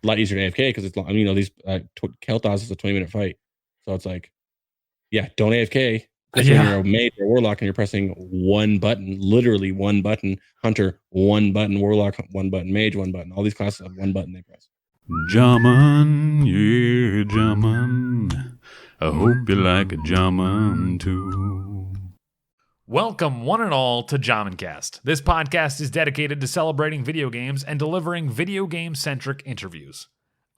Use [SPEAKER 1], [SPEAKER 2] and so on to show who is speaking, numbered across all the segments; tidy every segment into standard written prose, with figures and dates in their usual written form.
[SPEAKER 1] lot easier to AFK because it's, these Kel'Thas is a 20-minute fight. So it's like, yeah, don't AFK. Because when you're a mage or warlock and you're pressing one button, literally one button, hunter, one button, warlock, one button, mage, one button. All these classes have one button they press.
[SPEAKER 2] Jaman, yeah, Jaman. I hope you like a Jaman too.
[SPEAKER 3] Welcome, one and all, to JhamanCast. This podcast is dedicated to celebrating video games and delivering video game-centric interviews.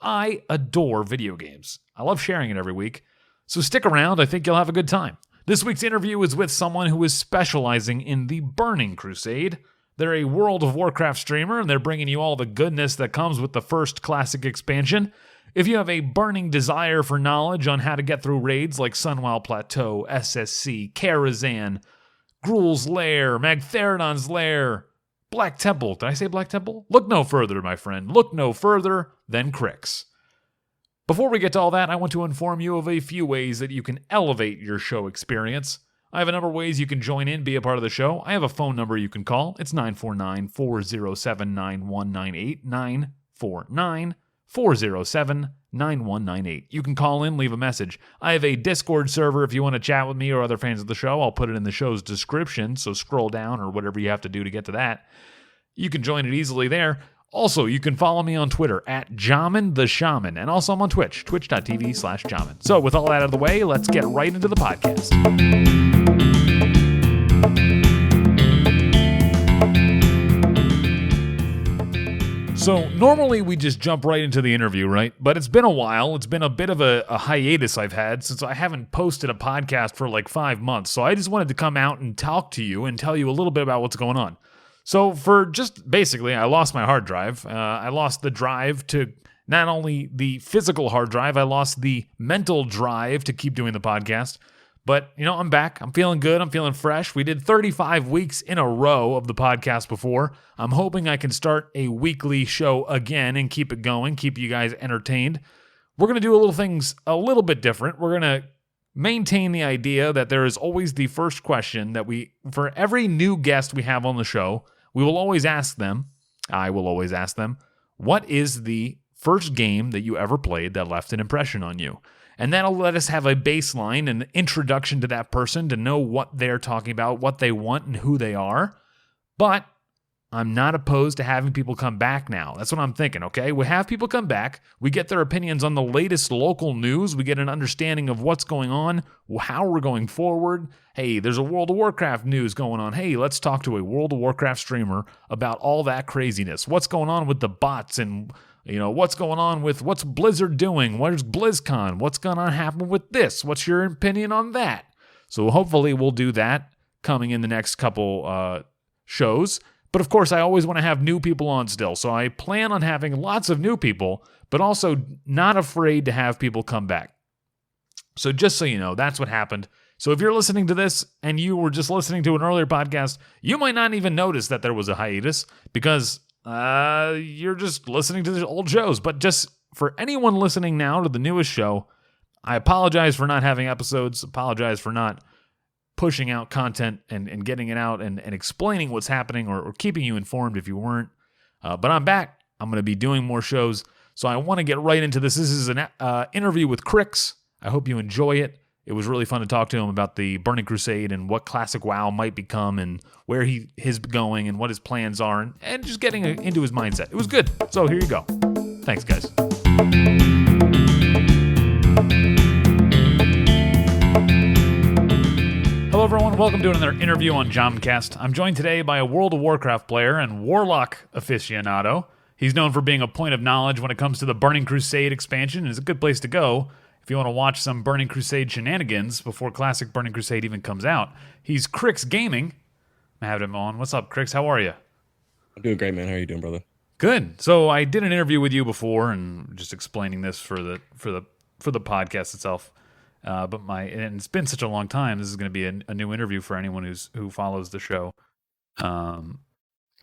[SPEAKER 3] I adore video games. I love sharing it every week. So stick around, I think you'll have a good time. This week's interview is with someone who is specializing in the Burning Crusade. They're a World of Warcraft streamer, and they're bringing you all the goodness that comes with the first classic expansion. If you have a burning desire for knowledge on how to get through raids like Sunwell Plateau, SSC, Karazhan, Gruul's Lair, Magtheridon's Lair, Black Temple. Did I say Black Temple? Look no further, my friend. Look no further than Crix. Before we get to all that, I want to inform you of a few ways that you can elevate your show experience. I have a number of ways you can join in, be a part of the show. I have a phone number you can call. It's 949-407-9198, 949-407-9198. You can call in, leave a message. I have a Discord server if you want to chat with me or other fans of the show. I'll put it in the show's description, so scroll down or whatever you have to do to get to that. You can join it easily there. Also, you can follow me on Twitter at Jaman the Shaman, and also I'm on Twitch, twitch.tv/Jaman. So with all that out of the way, let's get right into the podcast. So normally we just jump right into the interview, right? But it's been a while. It's been a bit of a hiatus I've had since I haven't posted a podcast for like 5 months. So I just wanted to come out and talk to you and tell you a little bit about what's going on. So for just basically, I lost my hard drive. I lost the drive to not only the physical hard drive, I lost the mental drive to keep doing the podcast. But, I'm back. I'm feeling good. I'm feeling fresh. We did 35 weeks in a row of the podcast before. I'm hoping I can start a weekly show again and keep it going, keep you guys entertained. We're going to do things a little bit different. We're going to maintain the idea that there is always the first question that for every new guest we have on the show, we will always ask them, I will always ask them, what is the first game that you ever played that left an impression on you? And that'll let us have a baseline, an introduction to that person to know what they're talking about, what they want, and who they are. But I'm not opposed to having people come back now. That's what I'm thinking, okay? We have people come back. We get their opinions on the latest local news. We get an understanding of what's going on, how we're going forward. Hey, there's a World of Warcraft news going on. Hey, let's talk to a World of Warcraft streamer about all that craziness. What's going on with the bots and, what's going on with what's Blizzard doing? Where's BlizzCon? What's going to happen with this? What's your opinion on that? So hopefully we'll do that coming in the next couple shows. But of course, I always want to have new people on still. So I plan on having lots of new people, but also not afraid to have people come back. So just so you know, that's what happened. So if you're listening to this and you were just listening to an earlier podcast, you might not even notice that there was a hiatus because you're just listening to the old shows. But just for anyone listening now to the newest show, I apologize for not having episodes, apologize for not pushing out content and getting it out and explaining what's happening or keeping you informed if you weren't. But I'm back. I'm going to be doing more shows. So I want to get right into this. This is an interview with Crix. I hope you enjoy it. It was really fun to talk to him about the Burning Crusade and what classic WoW might become and where he's going and what his plans are and just getting into his mindset. It was good. So here you go. Thanks, guys. Hello, everyone. Welcome to another interview on JhamanCast. I'm joined today by a World of Warcraft player and Warlock aficionado. He's known for being a point of knowledge when it comes to the Burning Crusade expansion and is a good place to go if you want to watch some Burning Crusade shenanigans before classic Burning Crusade even comes out. He's Crix Gaming. I have him on. What's up, Crix? How are you?
[SPEAKER 1] I'm doing great, man. How are you doing, brother?
[SPEAKER 3] Good. So I did an interview with you before and just explaining this for the podcast itself. And it's been such a long time. This is going to be a new interview for anyone who follows the show.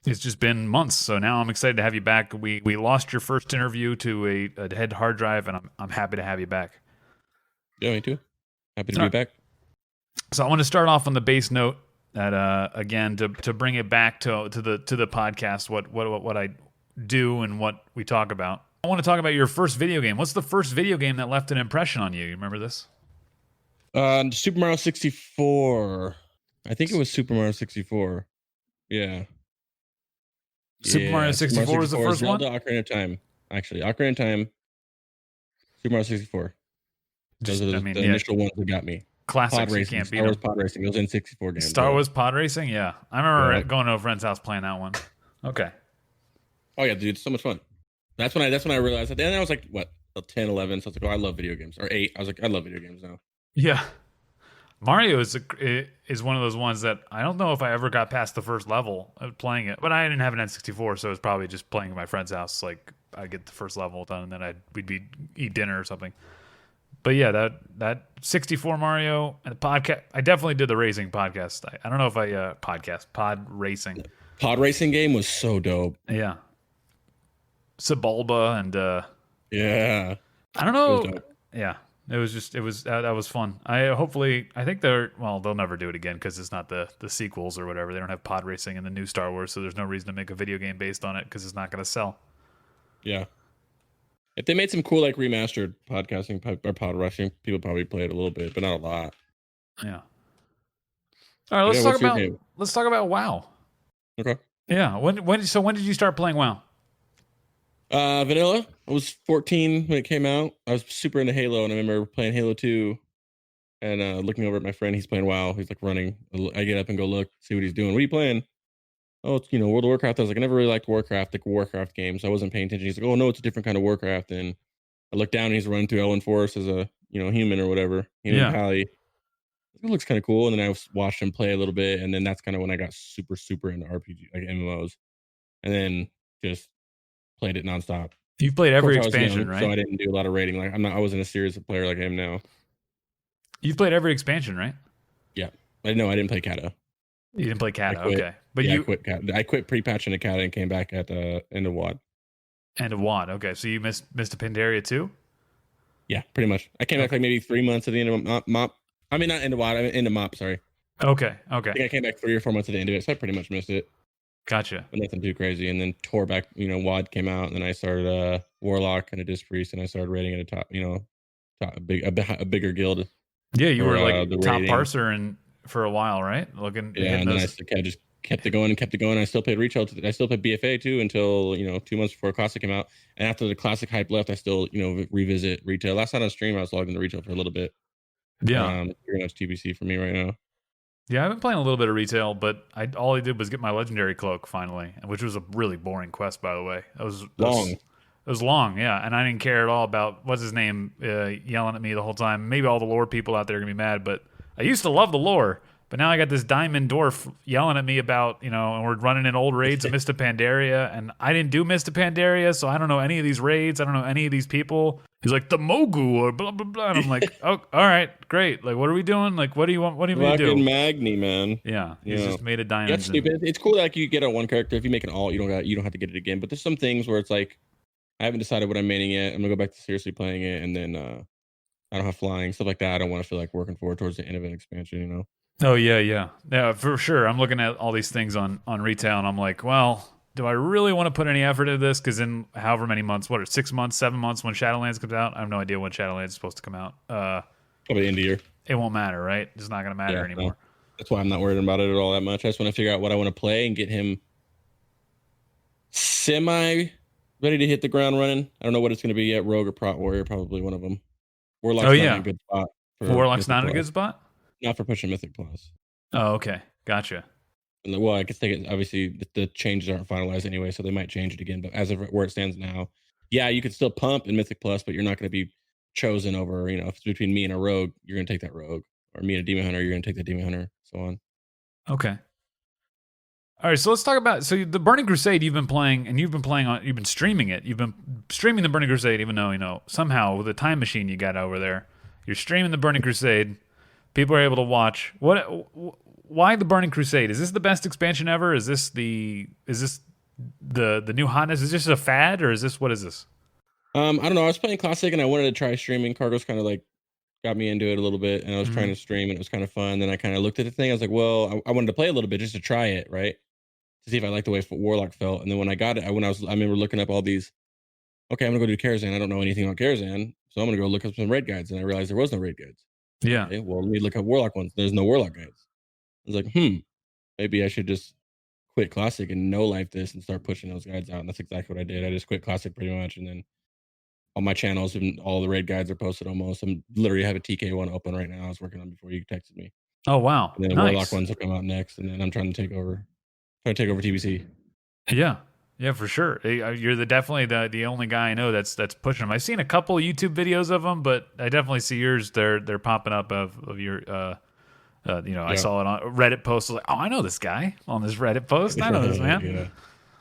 [SPEAKER 3] It's just been months, so now I'm excited to have you back. We lost your first interview to a dead hard drive, and I'm happy to have you back.
[SPEAKER 1] Yeah, me too. Happy to be back.
[SPEAKER 3] So I want to start off on the base note that again to bring it back to the podcast what I do and what we talk about. I want to talk about your first video game. What's the first video game that left an impression on you? You remember this?
[SPEAKER 1] Super Mario 64. I think it was Super Mario 64. Yeah.
[SPEAKER 3] Super Mario 64 was the first one?
[SPEAKER 1] Zelda Ocarina of Time. Actually, Ocarina of Time, Super Mario 64. Those are the initial ones that got me.
[SPEAKER 3] Classics,
[SPEAKER 1] pod racing,
[SPEAKER 3] you can't beat
[SPEAKER 1] Star Wars pod racing. It was in 64 games.
[SPEAKER 3] Star Wars pod racing? Yeah. I remember going to a friend's house playing that one. Okay.
[SPEAKER 1] Oh, yeah, dude. It's so much fun. That's when I realized that. Then I was like, what, 10, 11. So I was like, oh, I love video games. Or 8. I was like, I love video games now.
[SPEAKER 3] Yeah. Mario is one of those ones that I don't know if I ever got past the first level of playing it, but I didn't have an N64, so it was probably just playing at my friend's house. Like I'd get the first level done, and then we'd eat dinner or something. But yeah, that 64 Mario and the podcast, I definitely did the racing podcast. I don't know if pod racing.
[SPEAKER 1] Pod racing game was so dope.
[SPEAKER 3] Yeah. Sebulba and
[SPEAKER 1] yeah.
[SPEAKER 3] I don't know. Yeah. It was that was fun. I think they'll never do it again because it's not the sequels or whatever. They don't have pod racing in the new Star Wars, so there's no reason to make a video game based on it because it's not going to sell.
[SPEAKER 1] Yeah. If they made some cool like remastered podcasting or pod racing, people probably play it a little bit, but not a lot.
[SPEAKER 3] Yeah. All right, let's talk about WoW.
[SPEAKER 1] Okay.
[SPEAKER 3] Yeah. When did you start playing WoW?
[SPEAKER 1] Vanilla. I was 14 when it came out. I was super into Halo, and I remember playing Halo 2 and looking over at my friend. He's playing WoW. He's like running. I get up and go look, see what he's doing. What are you playing? Oh, it's World of Warcraft. I was like, I never really liked Warcraft, like Warcraft games. So I wasn't paying attention. He's like, oh no, it's a different kind of Warcraft. And I looked down, and he's running through Elven Forest as a human or whatever. Pally. It looks kind of cool. And then I watched him play a little bit, and then that's kind of when I got super into RPG, like MMOs, and then just played it nonstop.
[SPEAKER 3] You've played every expansion, right?
[SPEAKER 1] So I didn't do a lot of rating. Like I wasn't a serious player like I am now.
[SPEAKER 3] You've played every expansion, right?
[SPEAKER 1] Yeah. I didn't play Kata.
[SPEAKER 3] You didn't play Kata, okay. But
[SPEAKER 1] I quit Kata. I quit pre-patch into Kata and came back at the end of WoD.
[SPEAKER 3] End of WoD, okay. So you missed a Pandaria too?
[SPEAKER 1] Yeah, pretty much. I came back like maybe 3 months at the end of MOP. I mean, not end of WoD. I mean, end of MOP, sorry.
[SPEAKER 3] Okay.
[SPEAKER 1] I think I came back 3 or 4 months at the end of it, so I pretty much missed it.
[SPEAKER 3] Gotcha.
[SPEAKER 1] But nothing too crazy. And then tore back, WoD came out, and then I started Warlock and a Disc Priest, and I started rating at a bigger guild.
[SPEAKER 3] Yeah, you were like top parser and for a while, right?
[SPEAKER 1] And then I just kept it going. I still played retail. I still played BFA too until 2 months before Classic came out. And after the Classic hype left, I still revisit retail. Last night on stream, I was logged into retail for a little bit.
[SPEAKER 3] Yeah,
[SPEAKER 1] pretty much TBC for me right now.
[SPEAKER 3] Yeah, I've been playing a little bit of retail, but all I did was get my legendary cloak finally, which was a really boring quest, by the way. It was long. It was long, yeah, and I didn't care at all about what's his name yelling at me the whole time. Maybe all the lore people out there are gonna be mad, but I used to love the lore. But now I got this diamond dwarf yelling at me about, and we're running in old raids of Mr. Pandaria, and I didn't do Mr. Pandaria, so I don't know any of these raids. I don't know any of these people. He's like, the Mogu or blah, blah, blah. And I'm like, oh, all right, great. Like, what are we doing? Like, what do you want? What do you want to do?
[SPEAKER 1] Magni, man.
[SPEAKER 3] Yeah, he's just made a diamond.
[SPEAKER 1] That's stupid. It's cool that like, you get on one character. If you make an alt, you don't have to get it again. But there's some things where it's like, I haven't decided what I'm maining yet. I'm going to go back to seriously playing it, and then I don't have flying, stuff like that. I don't want to feel like working forward towards the end of an expansion,
[SPEAKER 3] Oh, yeah, for sure. I'm looking at all these things on retail, and I'm like, well, do I really want to put any effort into this? Because in however many months, 6 months, 7 months, when Shadowlands comes out, I have no idea when Shadowlands is supposed to come out.
[SPEAKER 1] Probably end of year.
[SPEAKER 3] It won't matter, right? It's not going to matter anymore. No.
[SPEAKER 1] That's why I'm not worried about it at all that much. I just want to figure out what I want to play and get him semi ready to hit the ground running. I don't know what it's going to be yet. Rogue or Prot Warrior, probably one of them. Warlock's not in a good spot.
[SPEAKER 3] Warlock's not in a good spot?
[SPEAKER 1] Not for pushing Mythic Plus.
[SPEAKER 3] Oh, okay. Gotcha.
[SPEAKER 1] Well, I guess obviously the changes aren't finalized anyway, so they might change it again. But as of where it stands now, yeah, you could still pump in Mythic Plus, but you're not going to be chosen over, if it's between me and a rogue, you're going to take that rogue. Or me and a demon hunter, you're going to take the demon hunter, so on.
[SPEAKER 3] Okay. All right, so let's talk about the Burning Crusade you've been playing, and you've been streaming it. You've been streaming the Burning Crusade, even though, somehow with the time machine you got over there, you're streaming the Burning Crusade. People are able to watch. Why the Burning Crusade? Is this the best expansion ever? Is this the new hotness? Is this a fad, or what is this?
[SPEAKER 1] I don't know. I was playing Classic and I wanted to try streaming. Cargo's kind of like got me into it a little bit, and I was trying to stream, and it was kind of fun. Then I kind of looked at the thing. I was like, well, I wanted to play a little bit just to try it, right? To see if I liked the way Warlock felt. And then when I got it, I remember looking up all these okay, I'm gonna go do Karazhan. I don't know anything about Karazhan, so I'm gonna go look up some raid guides. And I realized there was no raid guides.
[SPEAKER 3] Yeah.
[SPEAKER 1] Okay, well, let me look up Warlock ones. There's no Warlock guides. I was like, maybe I should just quit Classic and no life this and start pushing those guides out. And that's exactly what I did. I just quit Classic pretty much, and then all my channels and all the raid guides are posted almost. I'm literally have a TK one open right now. I was working on before you texted me.
[SPEAKER 3] Oh wow.
[SPEAKER 1] And then the Warlock ones will come out next, and then I'm trying to take over TBC.
[SPEAKER 3] Yeah. Yeah, for sure. You're definitely the only guy I know that's pushing them. I've seen a couple of YouTube videos of them, but I definitely see yours. They're popping up of your I saw it on Reddit post. I was like, oh, I know this guy on this Reddit post. I know this man.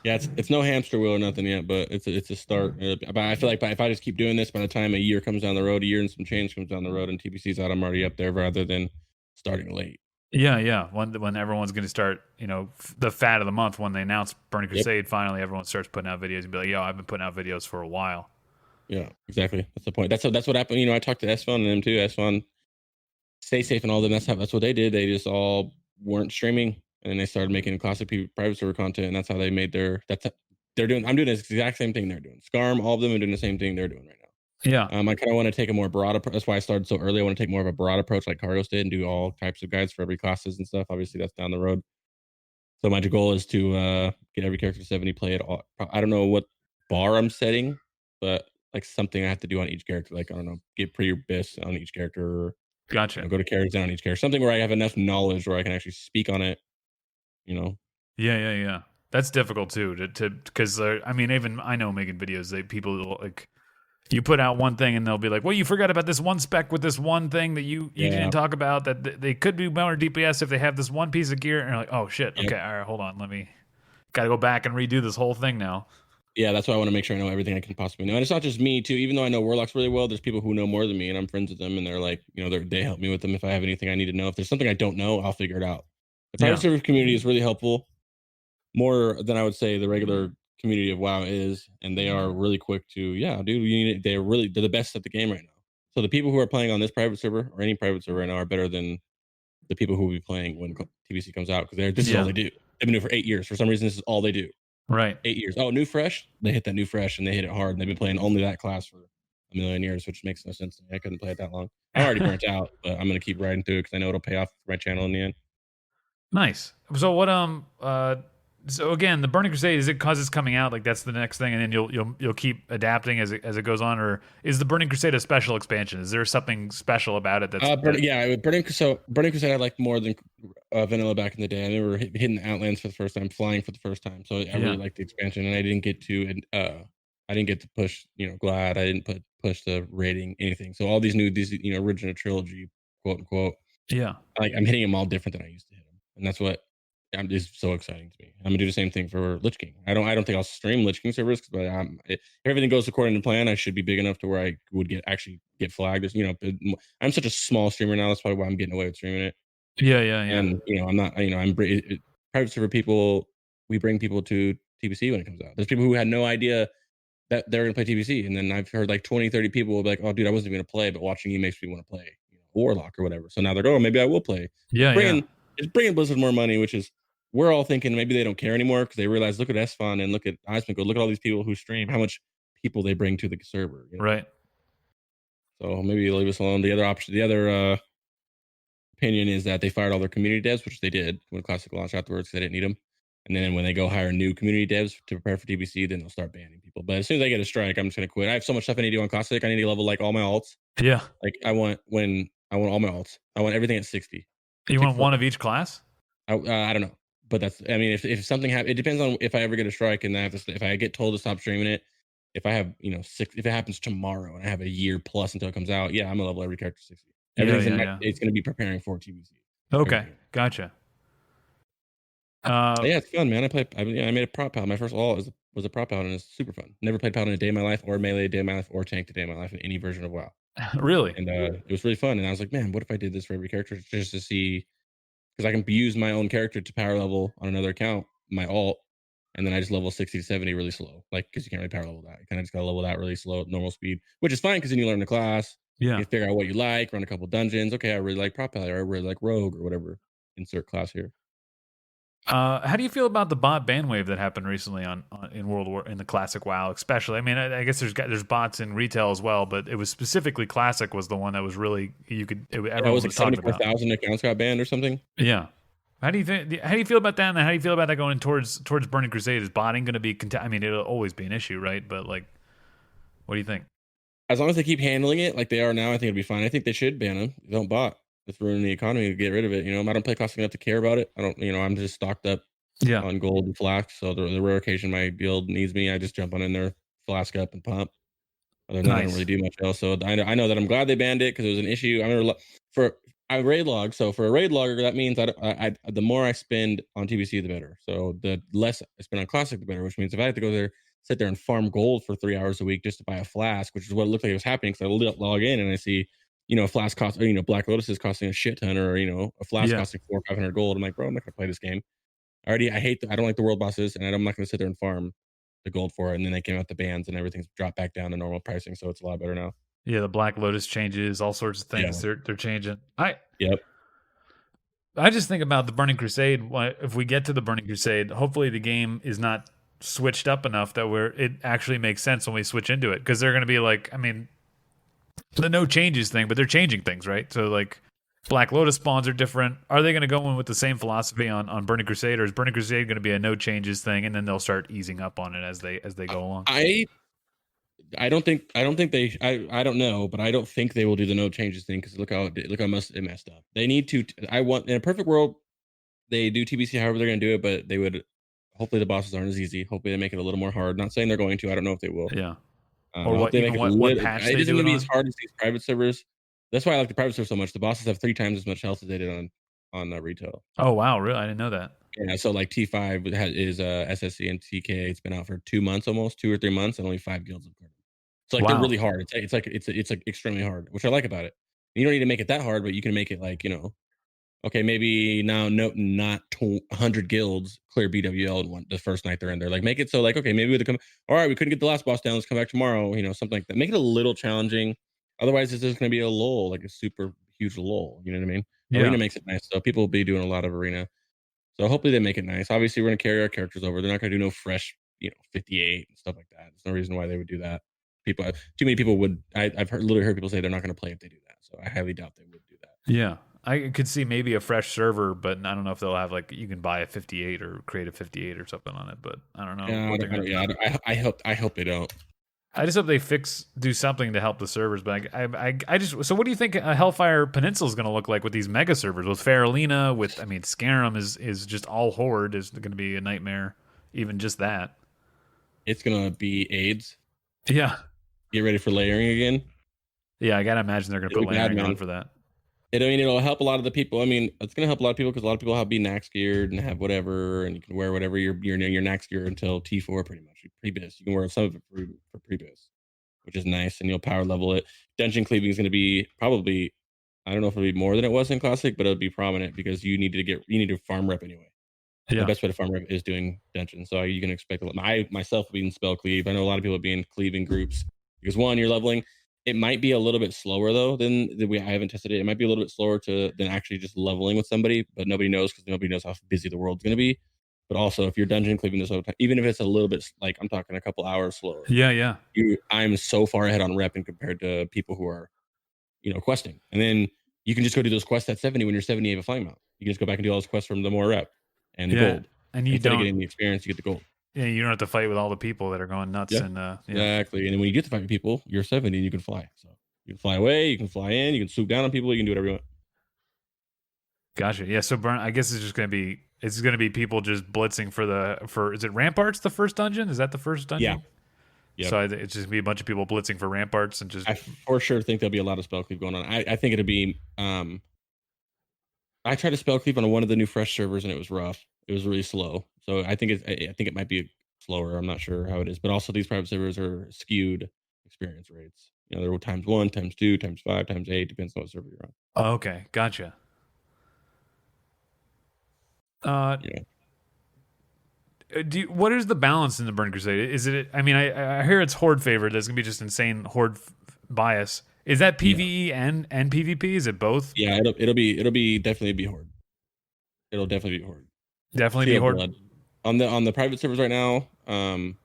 [SPEAKER 1] Yeah, it's no hamster wheel or nothing yet, but it's a start. But I feel like if I just keep doing this, by the time a year comes down the road, a year and some change comes down the road, and TBC's out, I'm already up there rather than starting late.
[SPEAKER 3] Yeah. When everyone's going to start, the fat of the month, when they announce Burning Crusade, finally everyone starts putting out videos and be like, yo, I've been putting out videos for a while.
[SPEAKER 1] Yeah, exactly. That's the point. That's what happened. I talked to S-Fun and them too. S-Fun, Stay Safe and all them. That's what they did. They just all weren't streaming, and then they started making classic private server content, and that's how they made they're doing. I'm doing the exact same thing they're doing. Scarm, all of them are doing the same thing they're doing right now.
[SPEAKER 3] Yeah.
[SPEAKER 1] I kind of want to take a more broad approach. That's why I started so early. I want to take more of a broad approach like Cargos did and do all types of guides for every classes and stuff. Obviously, that's down the road. So my goal is to get every character to 70, play it all. I don't know what bar I'm setting, but like something I have to do on each character. Like, I don't know, get pretty best on each character. Or,
[SPEAKER 3] gotcha.
[SPEAKER 1] Go to characters on each character. Something where I have enough knowledge where I can actually speak on it.
[SPEAKER 3] Yeah. That's difficult too. Because even I know making videos, people like. You put out one thing and they'll be like, well, you forgot about this one spec with this one thing that you didn't talk about, that they could do more DPS if they have this one piece of gear. And you're like, oh shit. Okay. All right, hold on. Gotta go back and redo this whole thing now.
[SPEAKER 1] Yeah. That's why I want to make sure I know everything I can possibly know. And it's not just me too, even though I know Warlocks really well, there's people who know more than me and I'm friends with them. And they're like, they help me with them. If I have anything I need to know, if there's something I don't know, I'll figure it out. The private server community is really helpful, more than I would say the regular community of WoW is, and they are really quick to they're the best at the game right now. So the people who are playing on this private server or any private server right now are better than the people who will be playing when TBC comes out, because this is all they do. They've been doing it for 8 years. For some reason, this is all they do.
[SPEAKER 3] Right.
[SPEAKER 1] 8 years. Oh, new fresh. They hit that new fresh and they hit it hard, and they've been playing only that class for a million years, which makes no sense to me. I couldn't play it that long. I'm already burnt out, but I'm gonna keep riding through it because I know it'll pay off for my channel in the end.
[SPEAKER 3] Nice. So what so again, the Burning Crusade, is it because it's coming out, like that's the next thing, and then you'll keep adapting as it goes on, or is the Burning Crusade a special expansion? Is there something special about it?
[SPEAKER 1] Burning Crusade I liked more than vanilla back in the day. I remember hitting the Outlands for the first time, flying for the first time, so I really liked the expansion, and I didn't get to push Glad. I didn't push the rating, anything. So all these original trilogy, quote unquote.
[SPEAKER 3] Yeah,
[SPEAKER 1] I'm hitting them all different than I used to hit them, and that's what is so exciting to me. I'm gonna do the same thing for Lich King. I don't think I'll stream Lich King servers, but if everything goes according to plan, I should be big enough to where I would get flagged. I'm such a small streamer now. That's probably why I'm getting away with streaming it.
[SPEAKER 3] Yeah.
[SPEAKER 1] And I'm not. I'm private server people. We bring people to TBC when it comes out. There's people who had no idea that they're gonna play TBC, and then I've heard like 20, 30 people will be like, "Oh, dude, I wasn't even gonna play, but watching you makes me want to play Warlock or whatever." So now they're like, "Oh, maybe I will play." It's bringing Blizzard more money, which is, we're all thinking maybe they don't care anymore because they realize, look at S-Fun and look at Iceman, look at all these people who stream, how much people they bring to the server.
[SPEAKER 3] Right.
[SPEAKER 1] So maybe leave us alone. The other opinion is that they fired all their community devs, which they did when Classic launched afterwards because they didn't need them. And then when they go hire new community devs to prepare for TBC, then they'll start banning people. But as soon as I get a strike, I'm just gonna quit. I have so much stuff I need to do on Classic. I need to level like all my alts.
[SPEAKER 3] Yeah.
[SPEAKER 1] Like I want all my alts. I want everything at 60.
[SPEAKER 3] You want one of each class?
[SPEAKER 1] I don't know. But if something happens, it depends on if I ever get a strike and if I get told to stop streaming it. If I have 6, if it happens tomorrow and I have a year plus until it comes out, I'm gonna level every character 60. It's gonna be preparing for TBC.
[SPEAKER 3] Okay, gotcha.
[SPEAKER 1] It's fun, man. I made a prop paladin. My first all was a prop paladin, and it's super fun. Never played paladin a day in my life, or melee a day in my life, or tank a day in my life in any version of WoW.
[SPEAKER 3] Really?
[SPEAKER 1] And it was really fun. And I was like, man, what if I did this for every character just to see? Because I can use my own character to power level on another account, my alt, and then I just level 60 to 70 really slow. Like, because you can't really power level that. You kind of just got to level that really slow at normal speed, which is fine because then you learn the class.
[SPEAKER 3] Yeah.
[SPEAKER 1] You figure out what you like, run a couple dungeons. Okay, I really like prop paladin, or I really like rogue, or whatever. Insert class here.
[SPEAKER 3] How do you feel about the bot ban wave that happened recently in the classic WoW, especially? I mean, I guess there's bots in retail as well, but it was specifically classic was the one that was really everyone
[SPEAKER 1] was like
[SPEAKER 3] talking about.
[SPEAKER 1] 74,000 accounts got banned or something.
[SPEAKER 3] Yeah. How do you feel about that? And how do you feel about that going towards Burning Crusade? Is botting going to be? I mean, it'll always be an issue, right? But like, what do you think?
[SPEAKER 1] As long as they keep handling it like they are now, I think it'll be fine. I think they should ban them. Don't bot. It's ruining the economy to get rid of it. I don't play classic enough to care about it. I don't. I'm just stocked up on gold and flask. So the rare occasion my guild needs me, I just jump on in there, flask up and pump. Other than that, I don't really do much else. So I know that I'm glad they banned it because it was an issue. I remember I raid log. So for a raid logger, that means the more I spend on TBC, the better. So the less I spend on classic, the better. Which means if I have to go there, sit there and farm gold for 3 hours a week just to buy a flask, which is what it looked like it was happening. Because I log in and I see, a flask cost, or, Black Lotus is costing a shit ton, or a flask costing 400 or 500 gold. I'm like, bro, I'm not gonna play this game. I don't like the world bosses, and I'm not gonna sit there and farm the gold for it. And then they came out the bans and everything's dropped back down to normal pricing, so it's a lot better now.
[SPEAKER 3] Yeah, the Black Lotus changes, all sorts of things. Yeah. They're changing. I just think about the Burning Crusade. If we get to the Burning Crusade, hopefully the game is not switched up enough that it actually makes sense when we switch into it. Because they're going to be like, I mean, the no changes thing, but they're changing things, right? So like Black Lotus spawns are different. Are they going to go in with the same philosophy on Burning Crusade, or is Burning Crusade going to be a no changes thing, and then they'll start easing up on it as they go along?
[SPEAKER 1] I don't know, but I don't think they will do the no changes thing because look how it messed up. They need to. In a perfect world, they do TBC however they're going to do it, but they would. Hopefully the bosses aren't as easy. Hopefully they make it a little more hard. Not saying they're going to. I don't know if they will.
[SPEAKER 3] Yeah.
[SPEAKER 1] Or what patch they do. It isn't going to be as hard as these private servers. That's why I like the private server so much. The bosses have 3 times as much health as they did on retail.
[SPEAKER 3] Oh wow, really? I didn't know that.
[SPEAKER 1] Yeah, so like T5 is SSC and TK. It's been out for 2 months, almost 2 or 3 months, and only 5 guilds have covered. So like they're really hard. It's like extremely hard, which I like about it. You don't need to make it that hard, but you can make it like okay, maybe now not 100 guilds clear BWL the first night they're in there. Like make it so like okay, maybe we all right, we couldn't get the last boss down. Let's come back tomorrow. Something like that. Make it a little challenging. Otherwise, it's just going to be a lull, like a super huge lull. You know what I mean? Yeah. Arena makes it nice, so people will be doing a lot of arena. So hopefully they make it nice. Obviously, we're going to carry our characters over. They're not going to do no fresh, 58 and stuff like that. There's no reason why they would do that. Too many people would. I've literally heard people say they're not going to play if they do that. So I highly doubt they would do that.
[SPEAKER 3] Yeah, I could see maybe a fresh server, but I don't know if they'll have like you can buy a 58 or create a 58 or something on it. But I don't know.
[SPEAKER 1] I hope they don't.
[SPEAKER 3] I just hope they do something to help the servers. But I just. So what do you think a Hellfire Peninsula is going to look like with these mega servers with Faralina? Scarum is just all horde is going to be a nightmare. Even just that.
[SPEAKER 1] It's going to be AIDS.
[SPEAKER 3] Yeah.
[SPEAKER 1] Get ready for layering again.
[SPEAKER 3] Yeah, I gotta imagine they're gonna put layering on for that.
[SPEAKER 1] It'll help a lot of the people. I mean, it's gonna help a lot of people because a lot of people have be Nax geared and have whatever, and you can wear whatever your Nax gear until T4 pretty much. Pre-biz. You can wear some of it for pre-biz, which is nice, and you'll power level it. Dungeon cleaving is gonna be probably, I don't know if it'll be more than it was in Classic, but it'll be prominent because you need to farm rep anyway. Yeah. The best way to farm rep is doing dungeons, so you can expect a lot. I myself being spell cleave. I know a lot of people being cleaving groups. Because one, you're leveling. It might be a little bit slower though than I haven't tested it. It might be a little bit slower than actually just leveling with somebody, but nobody knows because nobody knows how busy the world's going to be. But also, if you're dungeon cleaving this whole time, even if it's a little bit like I'm talking a couple hours slower.
[SPEAKER 3] Yeah.
[SPEAKER 1] I'm so far ahead on rep and compared to people who are, questing. And then you can just go do those quests at 70 when you're 70 of a flying mount. You can just go back and do all those quests from the more rep and the gold.
[SPEAKER 3] And instead of
[SPEAKER 1] getting the experience, you get the gold.
[SPEAKER 3] Yeah, you don't have to fight with all the people that are going nuts.
[SPEAKER 1] Yep.
[SPEAKER 3] And
[SPEAKER 1] exactly. And then when you get to fight with people, you're 70 and you can fly. So you can fly away, you can fly in, you can swoop down on people, you can do whatever you want.
[SPEAKER 3] Gotcha. Yeah. So I guess it's going to be people just blitzing for is it Ramparts the first dungeon? Is that the first dungeon?
[SPEAKER 1] Yeah. Yep.
[SPEAKER 3] So it's just gonna be a bunch of people blitzing for Ramparts and just.
[SPEAKER 1] I for sure think there'll be a lot of spell cleave going on. I think it'll be. I tried to spell cleave on one of the new fresh servers and it was rough. It was really slow. So I think it might be slower. I'm not sure how it is, but also these private servers are skewed experience rates. There were times 1, times 2, times 5, times 8, depends on what server you're on.
[SPEAKER 3] Oh, okay, gotcha. What is the balance in the Burning Crusade? Is it? I mean, I hear it's horde favored. There's gonna be just insane horde bias. Is that PVE and PvP? Is it both?
[SPEAKER 1] Yeah, it'll be definitely be horde. It'll definitely be horde.
[SPEAKER 3] Definitely be
[SPEAKER 1] Seal
[SPEAKER 3] Horde.
[SPEAKER 1] Blood. On the private servers right now, I'm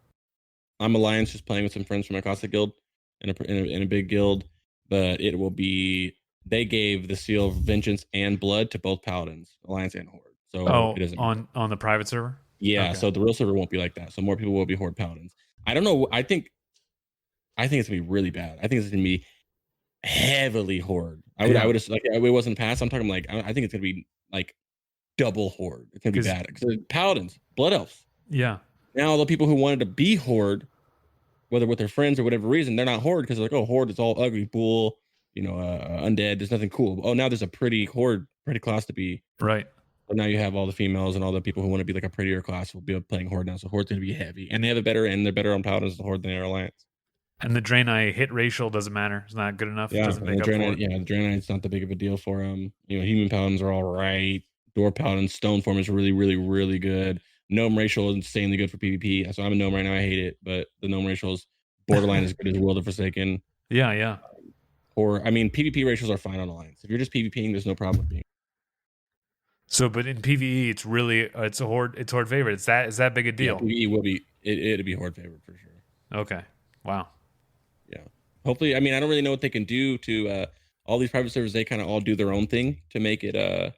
[SPEAKER 1] Alliance, just playing with some friends from my Classic guild in a big guild, but it will be, they gave the Seal of Vengeance and Blood to both Paladins, Alliance and Horde. So it doesn't matter.
[SPEAKER 3] on the private server?
[SPEAKER 1] Yeah,
[SPEAKER 3] Okay.
[SPEAKER 1] so the real server won't be like that. So more people will be Horde Paladins. I don't know. I think it's gonna be really bad. I think it's gonna be heavily Horde. I would like, it wasn't past. I'm talking like, I think it's gonna be like double Horde. It's gonna be bad because Paladins, Blood Elves.
[SPEAKER 3] Yeah.
[SPEAKER 1] Now the people who wanted to be Horde, whether with their friends or whatever reason, they're not Horde because they're like, oh, Horde is all ugly, bull, undead. There's nothing cool. Oh, now there's a pretty Horde, pretty class to be.
[SPEAKER 3] Right.
[SPEAKER 1] But now you have all the females and all the people who want to be like a prettier class will be playing Horde now. So Horde's gonna be heavy, and they're better on Paladins than Horde than their Alliance.
[SPEAKER 3] And the Draenei hit ratio doesn't matter. It's not good enough.
[SPEAKER 1] Yeah,
[SPEAKER 3] It doesn't
[SPEAKER 1] the
[SPEAKER 3] make up for it.
[SPEAKER 1] Draenei's not that big of a deal for human Paladins are all right. Dwarf Paladins, Stone Form is really, really, really good. Gnome racial is insanely good for PvP. So I'm a gnome right now. I hate it, but the gnome racial is borderline as good as World of Forsaken.
[SPEAKER 3] Yeah.
[SPEAKER 1] PvP ratios are fine on Alliance. If you're just PvPing, there's no problem with being.
[SPEAKER 3] So, but in PvE, it's really it's Horde favorite. Is that big a deal?
[SPEAKER 1] Yeah, PvE will be it'll be Horde favorite for sure.
[SPEAKER 3] Okay. Wow.
[SPEAKER 1] Yeah. Hopefully, I don't really know what they can do to all these private servers. They kind of all do their own thing to make it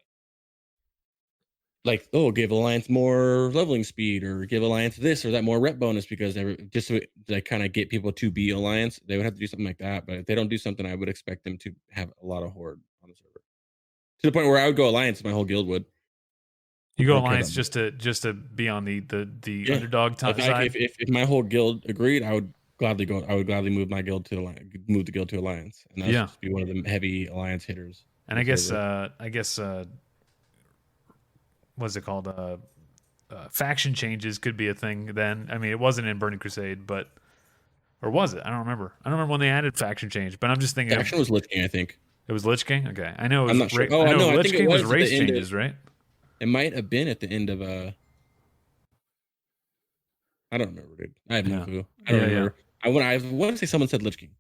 [SPEAKER 1] like, oh, give Alliance more leveling speed, or give Alliance this or that more rep bonus, because just to like kind of get people to be Alliance, they would have to do something like that. But if they don't do something, I would expect them to have a lot of Horde on the server, to the point where I would go Alliance, my whole guild would.
[SPEAKER 3] You go Alliance just to be on the underdog side.
[SPEAKER 1] If my whole guild agreed, I would gladly go. I would gladly move my guild to move the guild to Alliance, and that's just be one of the heavy Alliance hitters.
[SPEAKER 3] And I guess what's it called? Faction changes could be a thing then. I mean, it wasn't in Burning Crusade, or was it? I don't remember. I don't remember when they added faction change, but I'm just thinking.
[SPEAKER 1] Faction was Lich King, I think.
[SPEAKER 3] It was Lich King? Okay. I know it was.
[SPEAKER 1] I'm not sure.
[SPEAKER 3] I know Lich King was race changes, right?
[SPEAKER 1] It might have been at the end of I don't remember, dude. I have no clue. I don't remember. I want to say someone said Lich King.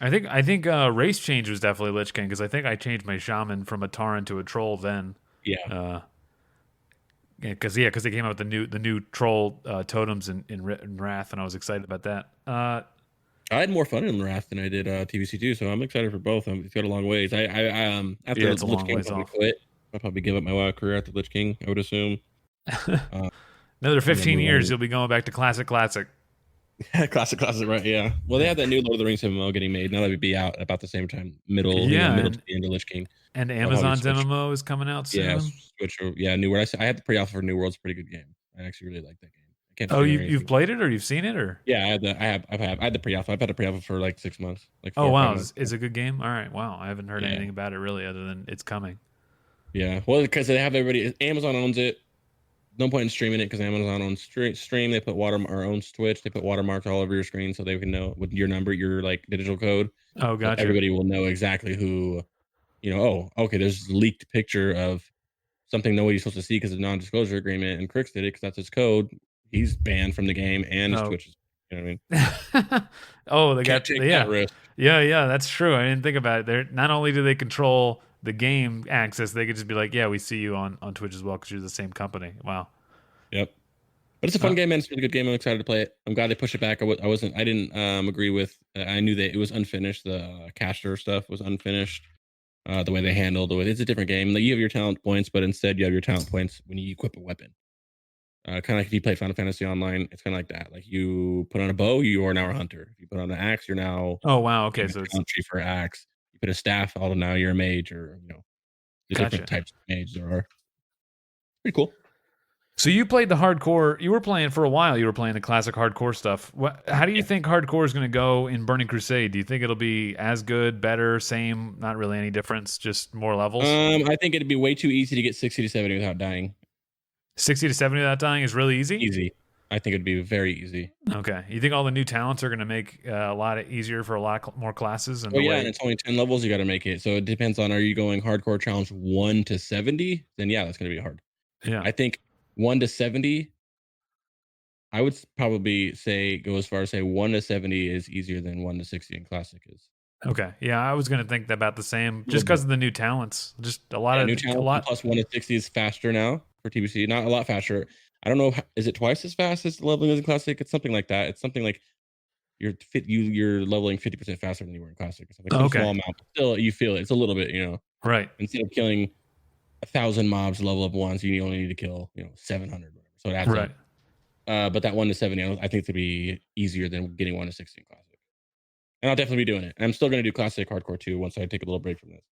[SPEAKER 3] I think race change was definitely Lich King, because I think I changed my shaman from a Tauren to a troll then.
[SPEAKER 1] Yeah.
[SPEAKER 3] Because they came out with the new troll totems in Wrath, and I was excited about that.
[SPEAKER 1] I had more fun in Wrath than I did TBC2, so I'm excited for both. It's got a long ways. After Lich King, I'll quit. I'll probably give up my WoW career after Lich King, I would assume.
[SPEAKER 3] Another 15 years, you'll be going back to classic.
[SPEAKER 1] Classic, right? Yeah. Well, they have that new Lord of the Rings MMO getting made. Now that would be out about the same time, middle to the end of Lich King.
[SPEAKER 3] And Amazon's MMO is coming out soon.
[SPEAKER 1] Yeah, Switch. Yeah, New World. I had the pre-alpha for New World's a pretty good game. I actually really like that game.
[SPEAKER 3] You've played it, or you've seen it, or?
[SPEAKER 1] Yeah, I had the pre-alpha. I've had the pre-alpha for like 6 months.
[SPEAKER 3] Oh wow, is it a good game? All right, wow. I haven't heard anything about it really, other than it's coming.
[SPEAKER 1] Yeah, well, because they have everybody. Amazon owns it. No point in streaming it because Amazon owns stream. They put owns Twitch. They put watermarks all over your screen so they can know with your number, your like digital code.
[SPEAKER 3] Oh, gotcha.
[SPEAKER 1] So everybody will know exactly who. Oh, okay. There's a leaked picture of something nobody's supposed to see because of the non-disclosure agreement, and Crix did it because that's his code. He's banned from the game, and his Twitch is. You know what I mean?
[SPEAKER 3] Oh, they got that risk. Yeah. That's true. I didn't think about it. They're not only do they control the game access, they could just be like, yeah, we see you on Twitch as well because you're the same company. Wow.
[SPEAKER 1] Yep. But it's a fun game, man. It's a really good game. I'm excited to play it. I'm glad they pushed it back. I didn't agree with. I knew that it was unfinished. The caster stuff was unfinished. The way they handled it, it's a different game. Like, you have your talent points, but instead you have your talent points when you equip a weapon. Kind of like if you play Final Fantasy Online, it's kind of like that. Like, you put on a bow, you are now a hunter. If you put on an axe, you're now.
[SPEAKER 3] Oh wow! Okay, so it's
[SPEAKER 1] tree for axe. You put a staff, now you're a mage, or the different types of mage there are. Pretty cool.
[SPEAKER 3] So you played the hardcore. You were playing for a while. You were playing the classic hardcore stuff. How do you think hardcore is going to go in Burning Crusade? Do you think it'll be as good, better, same? Not really any difference, just more levels.
[SPEAKER 1] I think it'd be way too easy to get 60 to 70 without dying.
[SPEAKER 3] 60 to 70 without dying is really easy?
[SPEAKER 1] Easy. I think it'd be very easy.
[SPEAKER 3] Okay. You think all the new talents are going to make a lot easier for a lot more classes?
[SPEAKER 1] And and it's only 10 levels you got to make it. So it depends on, are you going hardcore challenge 1 to 70? Then yeah, that's going to be hard.
[SPEAKER 3] Yeah.
[SPEAKER 1] I think 1 to 70, I would probably go as far as say 1 to 70 is easier than 1 to 60 in classic is.
[SPEAKER 3] Okay. Yeah, I was going to think about the same, just because of the new talents. Just a lot of
[SPEAKER 1] new talents. Plus 1 to 60 is faster now. for TBC, not a lot faster. I don't know, is it twice as fast as leveling as in Classic? It's something like that. It's something like you're leveling 50% faster than you were in Classic or something. Some small amount, but still you feel it. It's a little bit,
[SPEAKER 3] Right.
[SPEAKER 1] Instead of killing 1,000 mobs level up once, you only need to kill 700. So it adds up. But that 1 to 70, I think to be easier than getting 1 to 60 in Classic. And I'll definitely be doing it. And I'm still going to do Classic Hardcore too once I take a little break from this.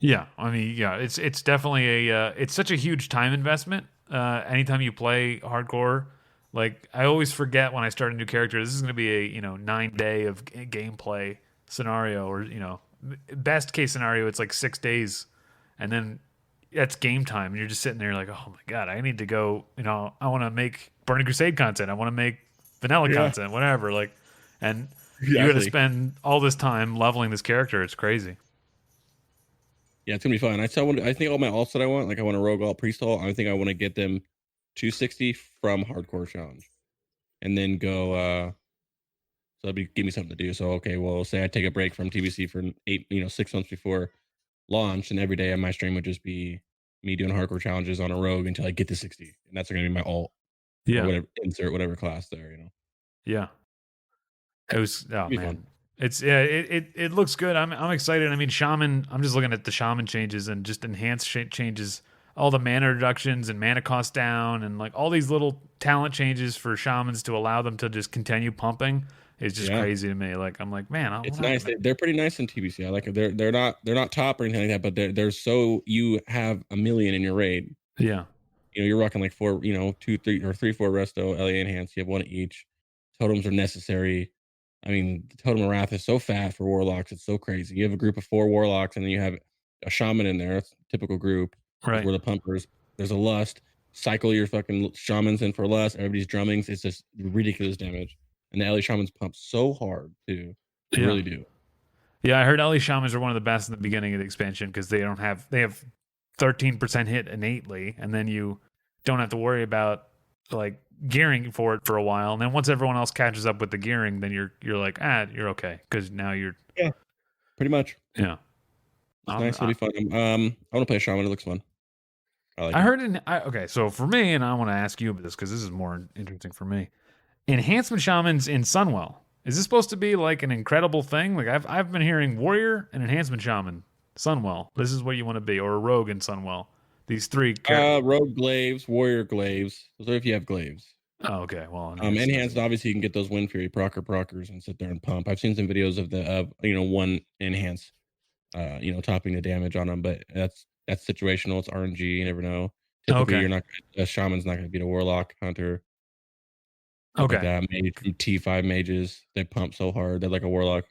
[SPEAKER 3] Yeah, I mean, yeah, it's definitely it's such a huge time investment. Anytime you play Hardcore, like I always forget when I start a new character, this is going to be a 9-day of gameplay scenario, or best case scenario, it's like 6 days, and then that's game time, and you're just sitting there like, oh my god, I need to go. I want to make Burning Crusade content, I want to make vanilla content, whatever. Like, and you got to spend all this time leveling this character. It's crazy.
[SPEAKER 1] Yeah, it's gonna be fun. I think all my alts that I want, like I want a rogue alt, priest alt. I think I want to get them 260 from hardcore challenge, and then go. So that'd give me something to do. So okay, well, say I take a break from TBC for 6 months before launch, and every day on my stream would just be me doing hardcore challenges on a rogue until I get to 60, and that's gonna be my alt.
[SPEAKER 3] Yeah.
[SPEAKER 1] Or whatever, insert whatever class there.
[SPEAKER 3] Yeah. It was. Oh man.
[SPEAKER 1] Fun.
[SPEAKER 3] It's it looks good. I'm excited. I mean, Shaman. I'm just looking at the Shaman changes and just enhanced changes, all the mana reductions and mana cost down, and like all these little talent changes for Shamans to allow them to just continue pumping is just crazy to me. Like I'm like, man,
[SPEAKER 1] it's nice. They're pretty nice in TBC. I like it. They're not top or anything like that, but they're so you have 1 million in your raid.
[SPEAKER 3] Yeah.
[SPEAKER 1] You're rocking like 4, 2, 3, or 3, 4 resto, LA enhanced. You have 1 each. Totems are necessary. I mean, the Totem of Wrath is so fat for Warlocks. It's so crazy. You have a group of 4 Warlocks, and then you have a Shaman in there. It's a typical group.
[SPEAKER 3] Right.
[SPEAKER 1] Where the pumpers. There's a Lust. Cycle your fucking Shamans in for Lust. Everybody's drummings. It's just ridiculous damage. And the LA Shamans pump so hard, too. They really do.
[SPEAKER 3] Yeah, I heard LA Shamans are one of the best in the beginning of the expansion because they have 13% hit innately, and then you don't have to worry about like gearing for it for a while, and then once everyone else catches up with the gearing, then you're like, you're okay because now you're
[SPEAKER 1] pretty much.
[SPEAKER 3] Yeah,
[SPEAKER 1] it's nice. It'll be fun. I want to play a Shaman. It looks fun.
[SPEAKER 3] I heard okay, so for me, and I want to ask you about this because this is more interesting for me. Enhancement Shamans in Sunwell, is this supposed to be like an incredible thing? Like I've been hearing Warrior and Enhancement Shaman Sunwell. This is what you want to be, or a Rogue in Sunwell. These 3
[SPEAKER 1] Rogue Glaives, Warrior Glaives. Those are if you have Glaives.
[SPEAKER 3] Oh, okay. Well,
[SPEAKER 1] enhanced obviously you can get those Wind Fury proccers and sit there and pump. I've seen some videos of one enhance topping the damage on them, but that's situational. It's RNG, you never know. Typically you're not a Shaman's not gonna beat a Warlock Hunter.
[SPEAKER 3] Okay.
[SPEAKER 1] Like that. T5 mages, they pump so hard, they're like a Warlock.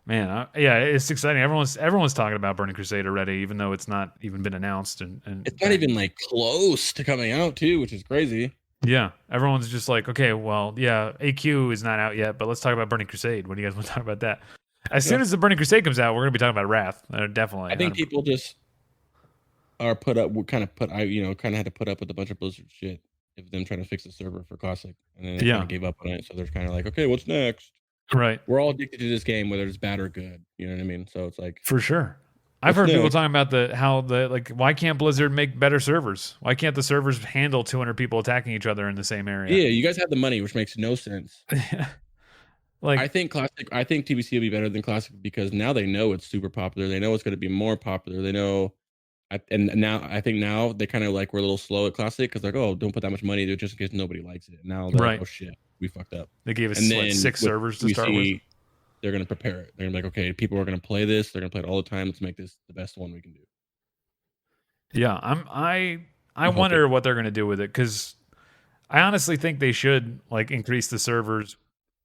[SPEAKER 3] Man, it's exciting. Everyone's talking about Burning Crusade already, even though it's not even been announced, and
[SPEAKER 1] it's not even like close to coming out too, which is crazy.
[SPEAKER 3] Yeah, everyone's just like, okay, well, yeah, AQ is not out yet, but let's talk about Burning Crusade. What do you guys want to talk about that? As soon as the Burning Crusade comes out, we're gonna be talking about Wrath. Definitely.
[SPEAKER 1] I think people just are kind of had to put up with a bunch of Blizzard shit of them trying to fix the server for Classic, and then they kind of gave up on it. So they're kind of like, okay, what's next?
[SPEAKER 3] Right.
[SPEAKER 1] We're all addicted to this game, whether it's bad or good. You know what I mean? So it's like,
[SPEAKER 3] for sure. I've heard people talking about why can't Blizzard make better servers? Why can't the servers handle 200 people attacking each other in the same area?
[SPEAKER 1] Yeah, you guys have the money, which makes no sense. Like, I think TBC will be better than Classic because now they know it's super popular. They know it's going to be more popular. They know, I think now they kind of like we're a little slow at Classic because like, oh, don't put that much money into it just in case nobody likes it. Now they're like, oh shit, we fucked up.
[SPEAKER 3] They gave us 6 servers to start with.
[SPEAKER 1] They're going to prepare it. They're going to be like, okay, people are going to play this. They're going to play it all the time. Let's make this the best one we can do.
[SPEAKER 3] Yeah, I wonder what they're going to do with it because I honestly think they should like increase the servers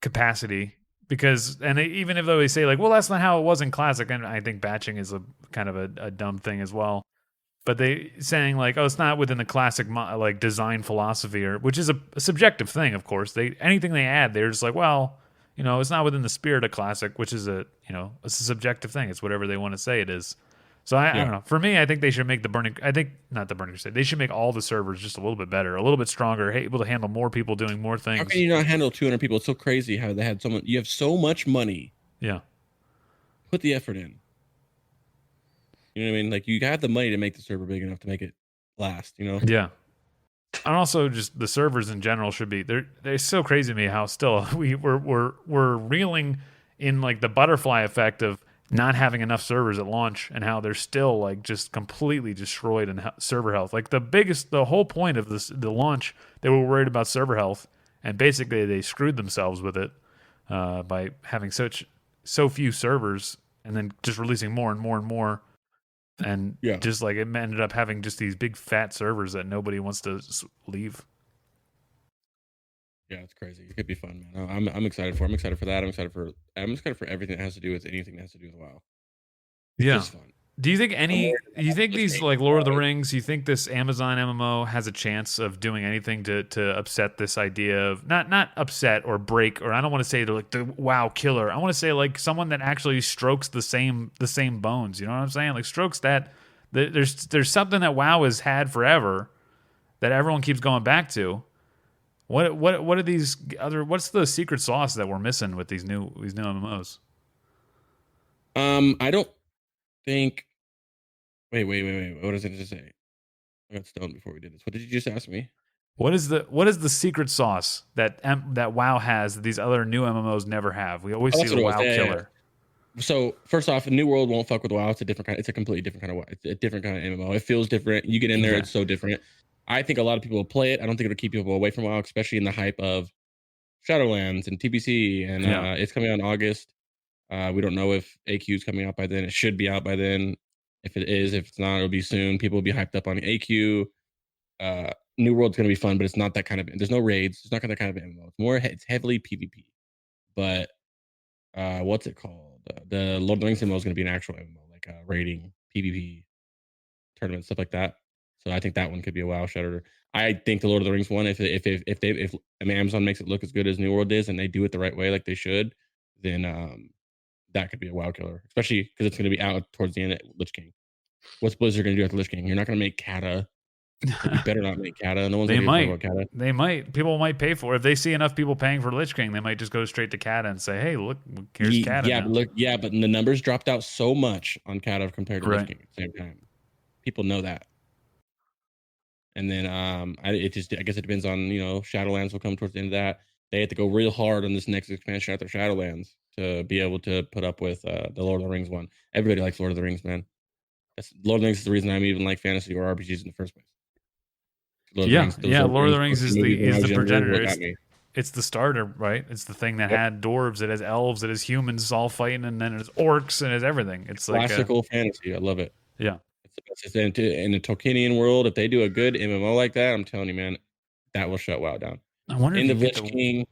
[SPEAKER 3] capacity because, and even if they say like, well, that's not how it was in Classic, and I think batching is a kind of a dumb thing as well. But they saying like, oh, it's not within the Classic like design philosophy, which is a subjective thing, of course. Anything they add, they're just like, well, it's not within the spirit of Classic, which is it's a subjective thing. It's whatever they want to say it is. So I don't know. For me, I think they should make not the Burning Crusade. They should make all the servers just a little bit better, a little bit stronger, able to handle more people doing more things.
[SPEAKER 1] How can you not handle 200 people? It's so crazy how they had someone. You have so much money.
[SPEAKER 3] Yeah.
[SPEAKER 1] Put the effort in. You know what I mean? Like you have the money to make the server big enough to make it last. You know.
[SPEAKER 3] Yeah. And also just the servers in general should be they're so crazy to me how still we're reeling in like the butterfly effect of not having enough servers at launch and how they're still like just completely destroyed in server health. Like the whole point of the launch, they were worried about server health, and basically they screwed themselves with it by having so few servers and then just releasing more and more and more. And just like it ended up having just these big fat servers that nobody wants to leave.
[SPEAKER 1] Yeah, it's crazy. It could be fun, man. I'm excited for. I'm excited for that. I'm excited for everything that has to do with anything that has to do with WoW. It's just fun.
[SPEAKER 3] Do you think these like Lord of the Rings, you think this Amazon MMO has a chance of doing anything to upset this idea of not upset or break, or I don't want to say they're like the WoW killer. I want to say like someone that actually strokes the same bones. You know what I'm saying? Like strokes that there's something that WoW has had forever that everyone keeps going back to. What are these other? What's the secret sauce that we're missing with these new MMOs?
[SPEAKER 1] I don't think. Wait. What is it to say? I got stoned before we did this. What did you just ask me?
[SPEAKER 3] What is the secret sauce that WoW has that these other new MMOs never have? We always see the WoW killer.
[SPEAKER 1] Yeah. So first off, New World won't fuck with WoW. It's a different kind. It's a completely different kind of WoW. It's a different kind of MMO. It feels different. You get in there, it's so different. I think a lot of people will play it. I don't think it'll keep people away from WoW, especially in the hype of Shadowlands and TBC. And it's coming out in August. We don't know if AQ is coming out by then. It should be out by then. If it is, if it's not, it'll be soon. People will be hyped up on AQ. New World's going to be fun, but it's not that kind of. There's no raids. It's not that kind of MMO. It's heavily PvP. But what's it called? The Lord of the Rings MMO is going to be an actual MMO, like raiding, PvP, tournaments, stuff like that. So I think that one could be a WoW shredder. I think the Lord of the Rings one, if Amazon makes it look as good as New World is, and they do it the right way, like they should, then that could be a WoW killer, especially because it's going to be out towards the end at Lich King. What's Blizzard going to do at the Lich King? You're not going to make Kata. You better not make Kata. No one's going to talk about Kata.
[SPEAKER 3] They might. People might pay for it. If they see enough people paying for Lich King, they might just go straight to Kata and say, hey, look, here's Kata.
[SPEAKER 1] Yeah, but the numbers dropped out so much on Kata compared to Lich King at the same time. People know that. And then I guess it depends on, Shadowlands will come towards the end of that. They have to go real hard on this next expansion after Shadowlands to be able to put up with the Lord of the Rings one. Everybody likes Lord of the Rings, man. Lord of the Rings is the reason I'm even like fantasy or RPGs in the first place.
[SPEAKER 3] Lord of the Rings is the progenitor. It's the starter, right? It's the thing that had dwarves, it has elves, it has humans all fighting, and then it's orcs and it's everything. It's
[SPEAKER 1] classical
[SPEAKER 3] like
[SPEAKER 1] fantasy. I love it.
[SPEAKER 3] Yeah.
[SPEAKER 1] It's in the Tolkienian world. If they do a good MMO like that, I'm telling you, man, that will shut WoW down.
[SPEAKER 3] I wonder
[SPEAKER 1] if Lich King,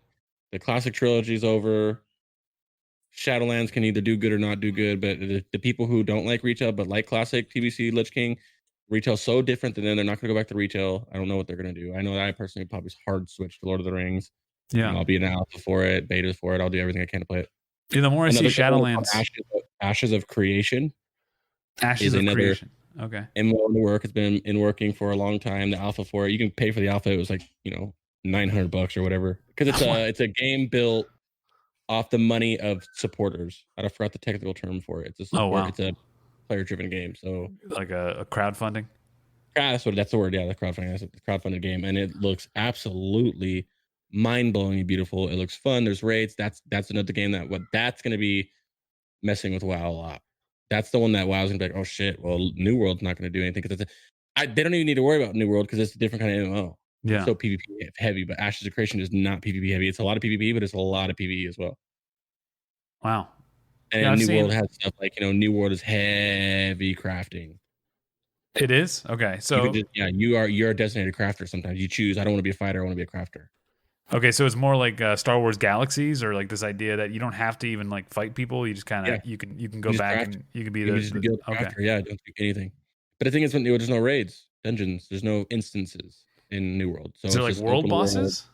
[SPEAKER 1] the classic trilogy's over. Shadowlands can either do good or not do good, but the people who don't like retail but like classic TBC Lich King, retail's so different that then they're not going to go back to retail. I don't know what they're going to do. I know that I personally probably hard switch to Lord of the Rings.
[SPEAKER 3] Yeah,
[SPEAKER 1] I'll be an alpha for it, betas for it. I'll do everything I can to play it.
[SPEAKER 3] Yeah, the more I see Shadowlands,
[SPEAKER 1] Ashes of Creation.
[SPEAKER 3] Ashes of Creation. Okay.
[SPEAKER 1] MMO in the work. It's been in working for a long time. The alpha for it. You can pay for the alpha. It was like $900 or whatever, because it's a game built off the money of supporters. I forgot the technical term for it. It's a It's a player-driven game. So
[SPEAKER 3] like a crowdfunding.
[SPEAKER 1] That's the word. Yeah, the crowdfunding. That's a crowdfunded game, and it looks absolutely mind-blowingly beautiful. It looks fun. There's raids. That's another game that's going to be messing with WoW a lot. That's the one that WoW's gonna be like, oh shit. Well, New World's not gonna do anything because they don't even need to worry about New World because it's a different kind of MMO.
[SPEAKER 3] Yeah.
[SPEAKER 1] It's so PvP heavy, but Ashes of Creation is not PvP heavy. It's a lot of PvP, but it's a lot of PvE as well.
[SPEAKER 3] Wow.
[SPEAKER 1] And New World has stuff like New World is heavy crafting.
[SPEAKER 3] It is? Okay. So
[SPEAKER 1] you're a designated crafter sometimes. You choose, I don't want to be a fighter, I want to be a crafter.
[SPEAKER 3] Okay, so it's more like Star Wars Galaxies, or like this idea that you don't have to even like fight people. You just kind of you can go back and you can be the
[SPEAKER 1] crafter. Yeah, don't do anything. But the thing is, there's no raids, dungeons. There's no instances in New World. So
[SPEAKER 3] is there like world bosses?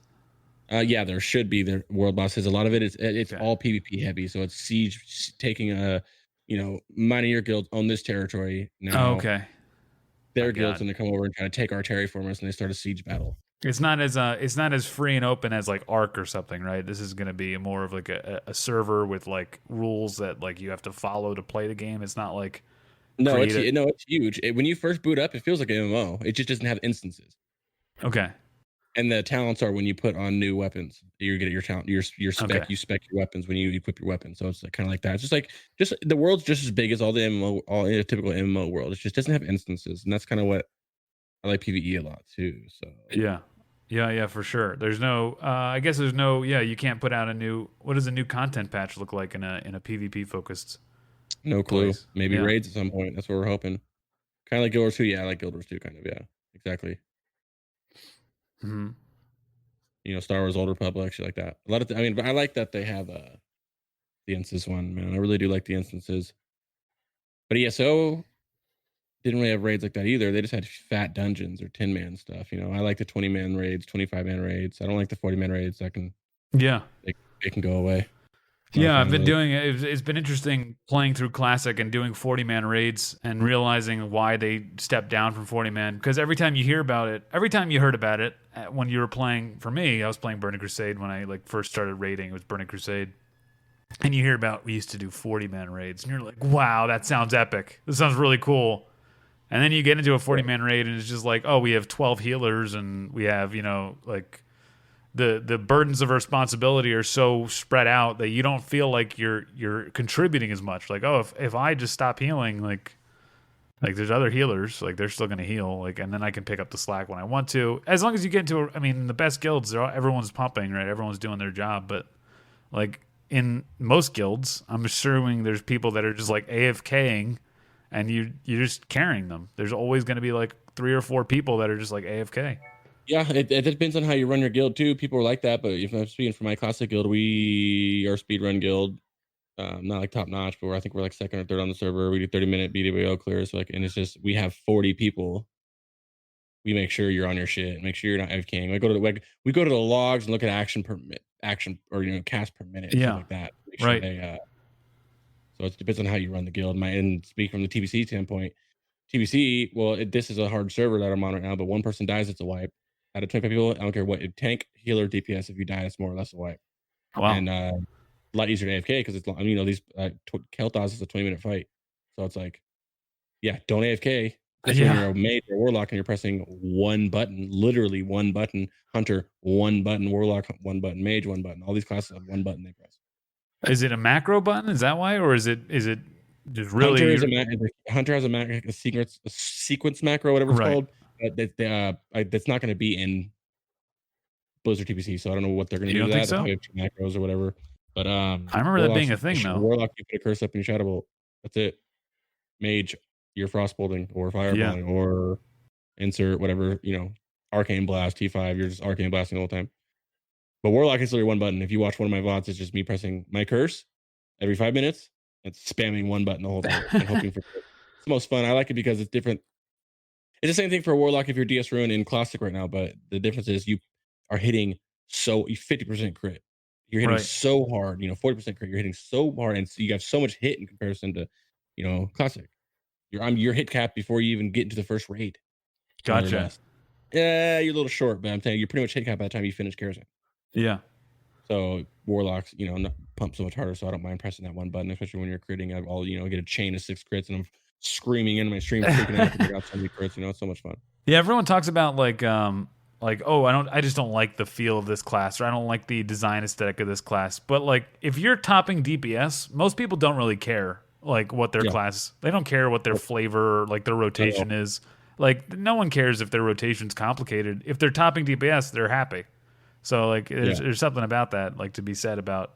[SPEAKER 1] Yeah, there should be there world bosses. A lot of it it's all PvP heavy. So it's siege, taking mine of your guilds own this territory now.
[SPEAKER 3] Oh, okay.
[SPEAKER 1] Their guild's gonna come over and kind of take our territory from us, and they start a siege battle.
[SPEAKER 3] It's not as free and open as like Ark or something, right? This is going to be more of like a server with like rules that like you have to follow to play the game. It's not like
[SPEAKER 1] No,
[SPEAKER 3] create it?
[SPEAKER 1] it's huge. When you first boot up, it feels like an MMO. It just doesn't have instances.
[SPEAKER 3] Okay.
[SPEAKER 1] And the talents are when you put on new weapons. You get your talent, your spec.
[SPEAKER 3] Okay.
[SPEAKER 1] You spec your weapons when you equip your weapon. So it's like, kind of like that. It's just the world's just as big as all the MMO, all in a typical MMO world. It just doesn't have instances, and that's kind of what I like PvE a lot too. So
[SPEAKER 3] Yeah, for sure. There's no, I guess there's no, you can't put out what does a new content patch look like in a PvP focused?
[SPEAKER 1] no clue.
[SPEAKER 3] Place.
[SPEAKER 1] Maybe raids at some point. That's what we're hoping. Kind of like Guild Wars 2. Yeah, I like Guild Wars 2. Kind of. Yeah, exactly.
[SPEAKER 3] Mm-hmm.
[SPEAKER 1] Star Wars Old Republic, shit like that. A lot of, but I like that they have the instance one. Man, I really do like the instances. But ESO didn't really have raids like that either. They just had fat dungeons or 10-man stuff. I like the 20-man raids, 25-man raids. I don't like the 40-man raids. It can go away.
[SPEAKER 3] Yeah, I've been doing it. It's been interesting playing through Classic and doing 40-man raids and realizing why they stepped down from 40-man. Because every time you heard about it, when you were playing, for me, I was playing Burning Crusade when I first started raiding. It was Burning Crusade. And you hear about, we used to do 40-man raids. And you're like, wow, that sounds epic. This sounds really cool. And then you get into a 40-man raid and it's just like, oh, we have 12 healers and we have, the burdens of responsibility are so spread out that you don't feel like you're contributing as much. Like, oh, if I just stop healing, like there's other healers, they're still going to heal, and then I can pick up the slack when I want to. As long as you get into, the best guilds, everyone's pumping, right? Everyone's doing their job, but in most guilds, I'm assuming there's people that are just AFKing, and you're just carrying them. There's always going to be 3 or 4 people that are just AFK.
[SPEAKER 1] Yeah, it depends on how you run your guild too. People are like that, but if I'm speaking for my classic guild, we are a speedrun guild, not top notch, but I think we're second or third on the server. We do 30-minute BWO clears, and it's just we have 40 people. We make sure you're on your shit, make sure you're not AFKing. We go to the logs and look at action or cast per minute, stuff like that. Make sure
[SPEAKER 3] right.
[SPEAKER 1] So it depends on how you run the guild. And speak from the TBC standpoint, TBC, this is a hard server that I'm on right now, but one person dies, it's a wipe. Out of 25 people, I don't care what, tank, healer, DPS, if you die, it's more or less a wipe.
[SPEAKER 3] Wow.
[SPEAKER 1] And a lot easier to AFK because it's, these Kel'Thas is a 20-minute fight. So it's don't AFK. When you're a mage or warlock and you're pressing one button, literally one button, hunter, one button, warlock, one button, mage, one button. All these classes have one button they press.
[SPEAKER 3] Is it a macro button? Is that why? Or is it just really...
[SPEAKER 1] Hunter has a sequence macro, whatever it's called. That's not going to be in Blizzard TPC, so I don't know what they're going to do with that.
[SPEAKER 3] So?
[SPEAKER 1] Macros or whatever. But
[SPEAKER 3] I remember that being a thing, though.
[SPEAKER 1] Warlock, you put a curse up in your Shadow Bolt. That's it. Mage, you're frostbolting or fireballing or insert whatever, arcane blast, T5, you're just arcane blasting the whole time. But Warlock is literally one button. If you watch one of my VODs, it's just me pressing my curse every 5 minutes and spamming one button the whole time and hoping for it. It's the most fun. I like it because it's different. It's the same thing for a Warlock if you're DS Rune in Classic right now, but the difference is you are hitting 50% crit. You're hitting so hard, 40% crit. You're hitting so hard, and so you have so much hit in comparison to, Classic. Your hit cap before you even get into the first raid.
[SPEAKER 3] Gotcha.
[SPEAKER 1] Yeah, you're a little short, but I'm telling you, you're pretty much hit cap by the time you finish Karazhan.
[SPEAKER 3] Yeah.
[SPEAKER 1] So Warlocks, pump so much harder, so I don't mind pressing that one button, especially when you're critting. I'll get a chain of 6 crits, and I'm screaming into my stream, freaking out because I got so many crits. It's so much fun.
[SPEAKER 3] Yeah, everyone talks about I just don't like the feel of this class, or I don't like the design aesthetic of this class. But if you're topping DPS, most people don't really care what their class. They don't care what their flavor or their rotation is. No one cares if their rotation's complicated. If they're topping DPS, they're happy. So there's something about that to be said about,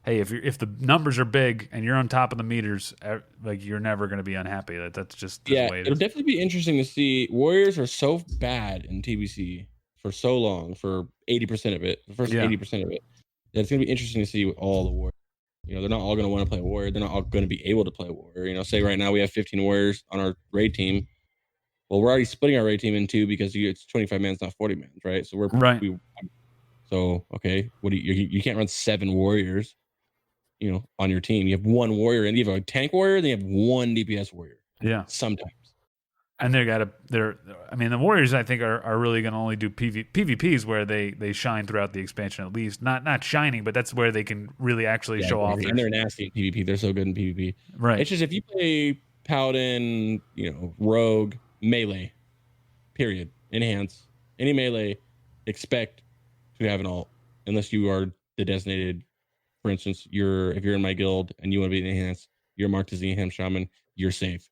[SPEAKER 3] hey, if the numbers are big and you're on top of the meters, you're never going to be unhappy. That's just the way it is.
[SPEAKER 1] It'll definitely be interesting to see. Warriors are so bad in TBC for so long, for 80% of it, the first 80% of it, that it's going to be interesting to see with all the warriors. They're not all going to want to play warrior. They're not all going to be able to play warrior. Say right now we have 15 warriors on our raid team. Well, we're already splitting our raid team in two because it's 25 mans, not 40 mans, right? So okay, what do you can't run 7 warriors, on your team. You have one warrior, and you have a tank warrior, then you have one DPS warrior.
[SPEAKER 3] Yeah,
[SPEAKER 1] sometimes.
[SPEAKER 3] And the warriors, I think, are really going to only do PvPs where they shine throughout the expansion, at least. Not shining, but that's where they can really actually show off.
[SPEAKER 1] And they're nasty in PvP. They're so good in PvP.
[SPEAKER 3] Right.
[SPEAKER 1] It's just if you play Paladin, Rogue, melee, period. Enhance. Any melee, expect to have an alt, unless you are the designated. For instance, if you're in my guild and you want to be enhanced, you're marked as the enhanced shaman, you're safe.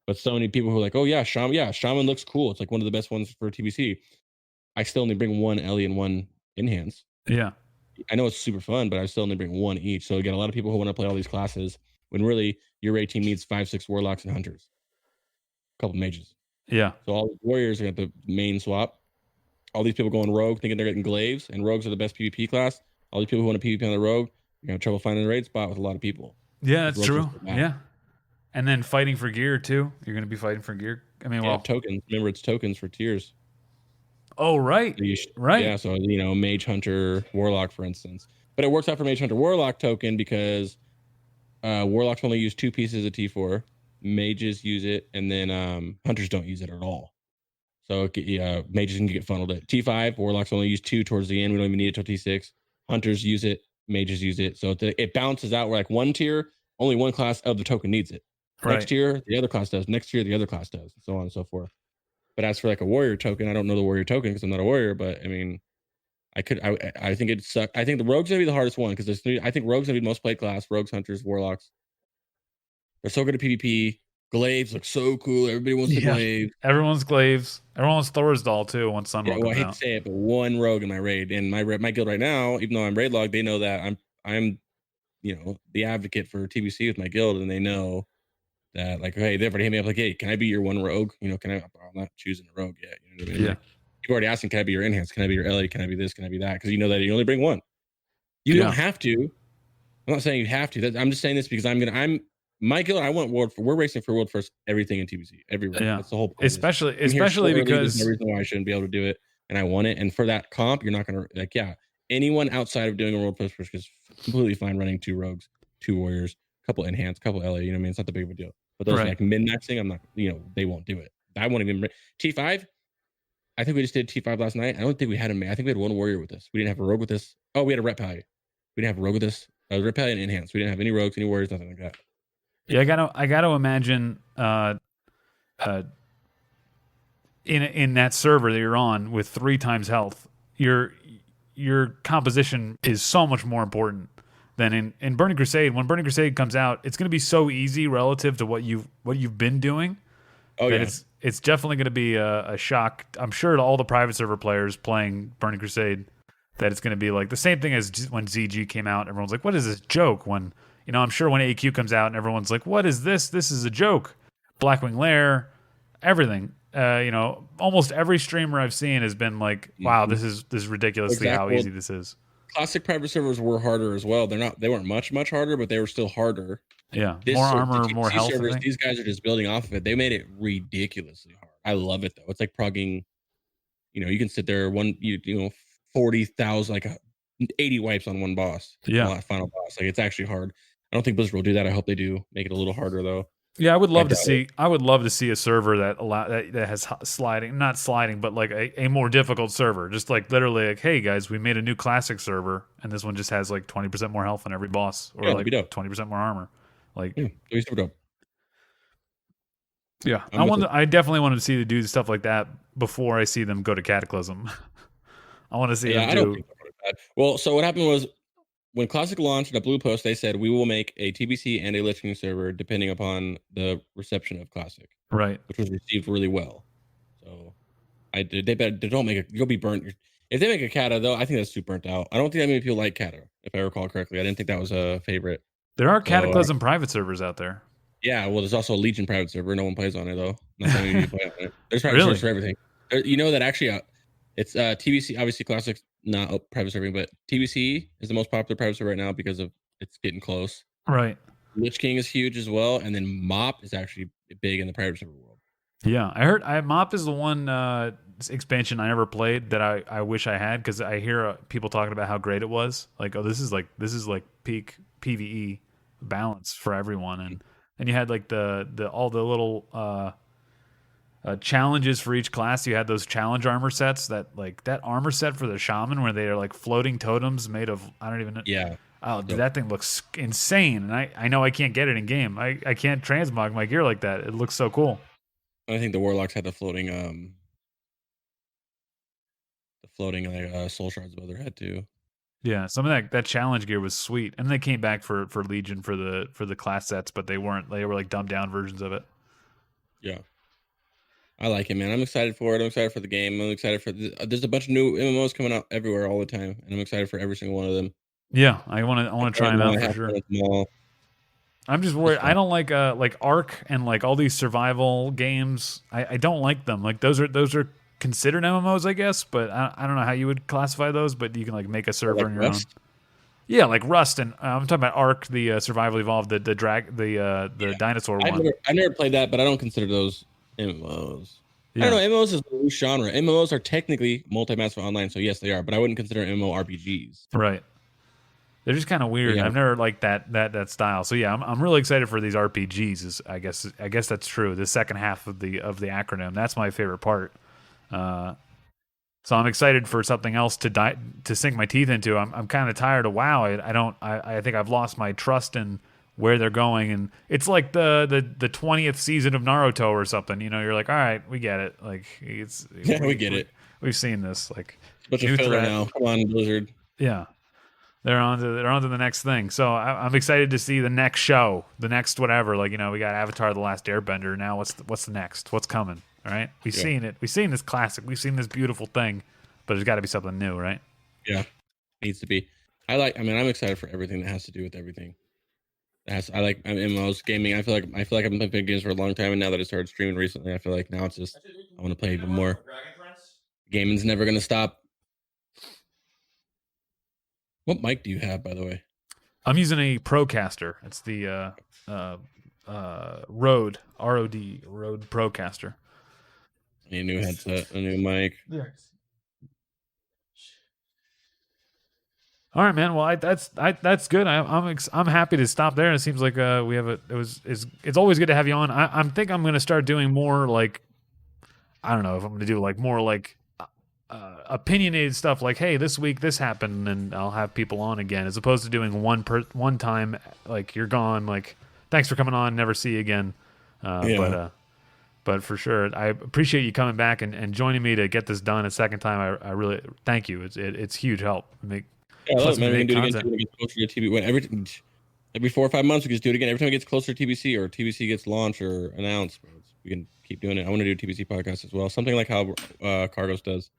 [SPEAKER 1] But so many people who are like, oh yeah, shaman looks cool. It's like one of the best ones for TBC. I still only bring one Ellie and one enhance.
[SPEAKER 3] Yeah.
[SPEAKER 1] I know it's super fun, but I still only bring one each. So you get a lot of people who want to play all these classes when really your raid team needs 5-6 warlocks and hunters, a couple mages.
[SPEAKER 3] Yeah.
[SPEAKER 1] So all the warriors are at the main swap. All these people going rogue thinking they're getting glaives, and rogues are the best PvP class. All these people who want to PvP on the rogue, you're gonna have trouble finding a raid spot with a lot of people.
[SPEAKER 3] Yeah, that's true. Yeah. And then fighting for gear too. You're gonna be fighting for gear. I mean, well,
[SPEAKER 1] tokens. Remember, it's tokens for tiers.
[SPEAKER 3] Oh, right.
[SPEAKER 1] So
[SPEAKER 3] right.
[SPEAKER 1] Yeah, so mage, hunter, warlock, for instance. But it works out for mage, hunter, warlock token because warlocks only use 2 pieces of T4. Mages use it, and then hunters don't use it at all. So mages can get funneled at T5. Warlocks only use 2 towards the end. We don't even need it till T6. Hunters use it. Mages use it. So it balances out. We're like one tier, only one class of the token needs it.
[SPEAKER 3] Right.
[SPEAKER 1] Next tier, the other class does. Next tier, the other class does, and so on and so forth. But as for like a warrior token, I don't know the warrior token because I'm not a warrior. But I mean, I think it'd suck. I think the rogue's gonna be the hardest one because I think rogue's gonna be the most played class. Rogues, hunters, warlocks. They're so good at PvP. Glaives look so cool. Everybody wants the glaive.
[SPEAKER 3] Everyone's glaives. Everyone's Thorsdal too. Once Sunwalk comes
[SPEAKER 1] I hate
[SPEAKER 3] out.
[SPEAKER 1] to say it, but one rogue in my raid, and my guild right now, even though I'm raid log, they know that I'm the advocate for TBC with my guild, and they know that like, hey, they've already hit me up like, hey, can I be your one rogue? Can I? I'm not choosing a rogue yet. You know what I mean?
[SPEAKER 3] Yeah.
[SPEAKER 1] Like, people already asking, can I be your enhance? Can I be your LA? Can I be this? Can I be that? Because you know that you only bring one. You don't have to. I'm not saying you have to. I'm just saying this because my guild. I want we're racing for world first everything in TBC everywhere. Yeah. That's the whole point.
[SPEAKER 3] Especially because
[SPEAKER 1] there's no reason why I shouldn't be able to do it, and I want it. And for that comp, you're not gonna anyone outside of doing a world first push is completely fine running 2 rogues, 2 warriors, couple enhance, couple LA. You know what I mean? It's not the big of a deal. But those like min maxing, I'm not. They won't do it. I won't even T5. I think we just did T5 last night. I don't think we had I think we had 1 warrior with us. We didn't have a rogue with us. Oh, we had a rep pally. We didn't have a rogue with us. Rep pally and enhance. We didn't have any rogues, any warriors, nothing like that.
[SPEAKER 3] Yeah, I gotta imagine in that server that you're on with 3 times health, your composition is so much more important than in Burning Crusade. When Burning Crusade comes out, it's gonna be so easy relative to what you've been doing. Oh yeah. It's definitely gonna be a shock. I'm sure to all the private server players playing Burning Crusade that it's gonna be like the same thing as when ZG came out. Everyone's like, what is this joke? When I'm sure when AQ comes out and everyone's like, what is this? This is a joke. Blackwing Lair, everything. Almost every streamer I've seen has been like, wow, this is ridiculously how easy this is.
[SPEAKER 1] Classic private servers were harder as well. They weren't much harder, but they were still harder.
[SPEAKER 3] Yeah. More armor, more health.
[SPEAKER 1] Servers, these guys are just building off of it. They made it ridiculously hard. I love it though. It's like progging, you can sit there 40,000, like 80 wipes on one boss.
[SPEAKER 3] Yeah.
[SPEAKER 1] Final boss. Like it's actually hard. I don't think Blizzard will do that. I hope they do make it a little harder though.
[SPEAKER 3] Yeah, I would love to see a server that has not sliding, but like a more difficult server. Just like literally like, hey guys, we made a new classic server, and this one just has like 20% more health on every boss, or like 20% more armor. Like,
[SPEAKER 1] super dope.
[SPEAKER 3] Yeah, I definitely want to see them do stuff like that before I see them go to Cataclysm. I want to see them do.
[SPEAKER 1] Well, so what happened was, when Classic launched at Blue Post, they said we will make a TBC and a Lich King server depending upon the reception of Classic,
[SPEAKER 3] right?
[SPEAKER 1] Which was received really well. So, they don't make it. You'll be burnt. If they make a Kata though, I think that's too burnt out. I don't think that many people like Kata, if I recall correctly. I didn't think that was a favorite.
[SPEAKER 3] There are Cataclysm private servers out there.
[SPEAKER 1] Yeah, well, there's also a Legion private server. No one plays on it though. Not many people play on it. There's private servers for everything. That actually, it's TBC. Obviously, Classic. Not private serving, but TBC is the most popular private server right now because of it's getting close.
[SPEAKER 3] Right.
[SPEAKER 1] Lich King is huge as well, and then MOP is actually big in the private server world.
[SPEAKER 3] Yeah, I heard MOP is the one expansion I never played that I wish I had, because I hear people talking about how great it was. Like, oh, this is like peak PvE balance for everyone, and you had like the all the little challenges for each class. You had those challenge armor sets that armor set for the shaman where they are like floating totems made of, I don't even know.
[SPEAKER 1] Yeah.
[SPEAKER 3] Oh, dude, that thing looks insane. And I know I can't get it in game. I can't transmog my gear like that. It looks so cool.
[SPEAKER 1] I think the Warlocks had the floating soul shards above their head too.
[SPEAKER 3] Yeah, some of that challenge gear was sweet, and they came back for Legion for the class sets, but they weren't. They were like dumbed down versions of it.
[SPEAKER 1] Yeah, I like it, man. I'm excited for it. I'm excited for the game. I'm excited for. There's a bunch of new MMOs coming out everywhere all the time, and I'm excited for every single one of them.
[SPEAKER 3] Yeah, I want to try them out for sure. I'm just worried. I don't like Ark and like all these survival games. I don't like them. Like those are considered MMOs, I guess, but I don't know how you would classify those. But you can like make a server on your own. Yeah, like Rust, and I'm talking about Ark, the Survival Evolved, the dinosaur one.
[SPEAKER 1] I never played that, but I don't consider those MMOs. Yeah. I don't know. MMOs is a new genre. MMOs are technically multi-massive online, so yes, they are. But I wouldn't consider MMORPGs.
[SPEAKER 3] Right. They're just kind of weird. Yeah. I've never liked that style. So yeah, I'm really excited for these RPGs. I guess that's true. The second half of the acronym, that's my favorite part. So I'm excited for something else to sink my teeth into. I'm kind of tired of WoW. I think I've lost my trust in where they're going, and it's like the 20th season of Naruto or something. You know, you're like, all right, we get it. Like we get it. We've seen this. Like
[SPEAKER 1] bunch of filler now. Come on, Blizzard.
[SPEAKER 3] Yeah. They're on to the next thing. So I'm excited to see the next show, the next whatever. Like, you know, we got Avatar: The Last Airbender. Now what's the next? What's coming? All right, we've seen it. We've seen this classic. We've seen this beautiful thing, but there's got to be something new, right?
[SPEAKER 1] Yeah, needs to be. I'm excited for everything that has to do with everything. I like MMOs, gaming. I feel like I've been playing video games for a long time, and now that I started streaming recently, I feel like now it's just I want to play even more. Gaming's never gonna stop. What mic do you have, by the way?
[SPEAKER 3] I'm using a Procaster. It's the Rode Rode Procaster.
[SPEAKER 1] A new headset, a new mic.
[SPEAKER 3] Yeah. All right, man. Well, that's good. I'm happy to stop there. And it seems like we have it's always good to have you on. I think I'm gonna start doing more like, I don't know if I'm gonna do like more like opinionated stuff, like, hey, this week this happened, and I'll have people on again, as opposed to doing one time, like, you're gone, like, thanks for coming on, never see you again. But for sure, I appreciate you coming back and joining me to get this done a second time. I really thank you. It's huge help. Make
[SPEAKER 1] content. Every 4 or 5 months, we can just do it again. Every time it gets closer to TBC or TBC gets launched or announced, we can keep doing it. I want to do a TBC podcast as well, something like how Cargos does.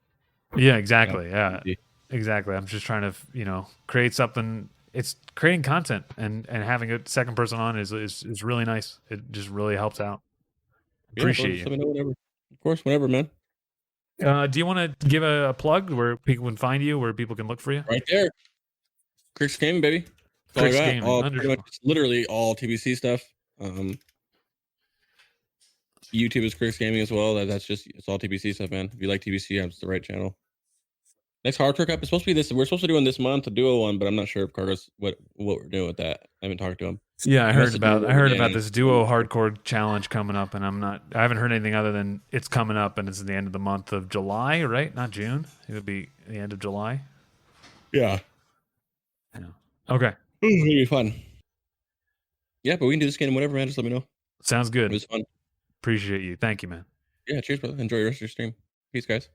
[SPEAKER 3] Yeah, exactly. Yeah, exactly. I'm just trying to, create something. It's creating content and having a second person on is really nice. It just really helps out. Appreciate you.
[SPEAKER 1] Let me know whenever. Of course, whenever, man.
[SPEAKER 3] Do you want to give a plug where people can find you, where people can look for you?
[SPEAKER 1] Right there. Crix Gaming, baby.
[SPEAKER 3] Crix Gaming.
[SPEAKER 1] Pretty much, literally all TBC stuff. YouTube is Crix Gaming as well. It's all TBC stuff, man. If you like TBC, it's the right channel. Next Hardcore Cup is supposed to be this. We're supposed to do one this month, a duo one, but I'm not sure if Cargos what we're doing with that. I haven't talked to him.
[SPEAKER 3] Yeah, I heard about this duo hardcore challenge coming up, and I haven't heard anything other than it's coming up, and it's at the end of the month of July, right? Not June. It'll be the end of July.
[SPEAKER 1] Yeah.
[SPEAKER 3] Okay.
[SPEAKER 1] It'll be fun. Yeah, but we can do this game whatever, man. Just let me know.
[SPEAKER 3] Sounds good.
[SPEAKER 1] It was fun.
[SPEAKER 3] Appreciate you. Thank you, man.
[SPEAKER 1] Yeah, cheers, brother. Enjoy the rest of your stream. Peace, guys.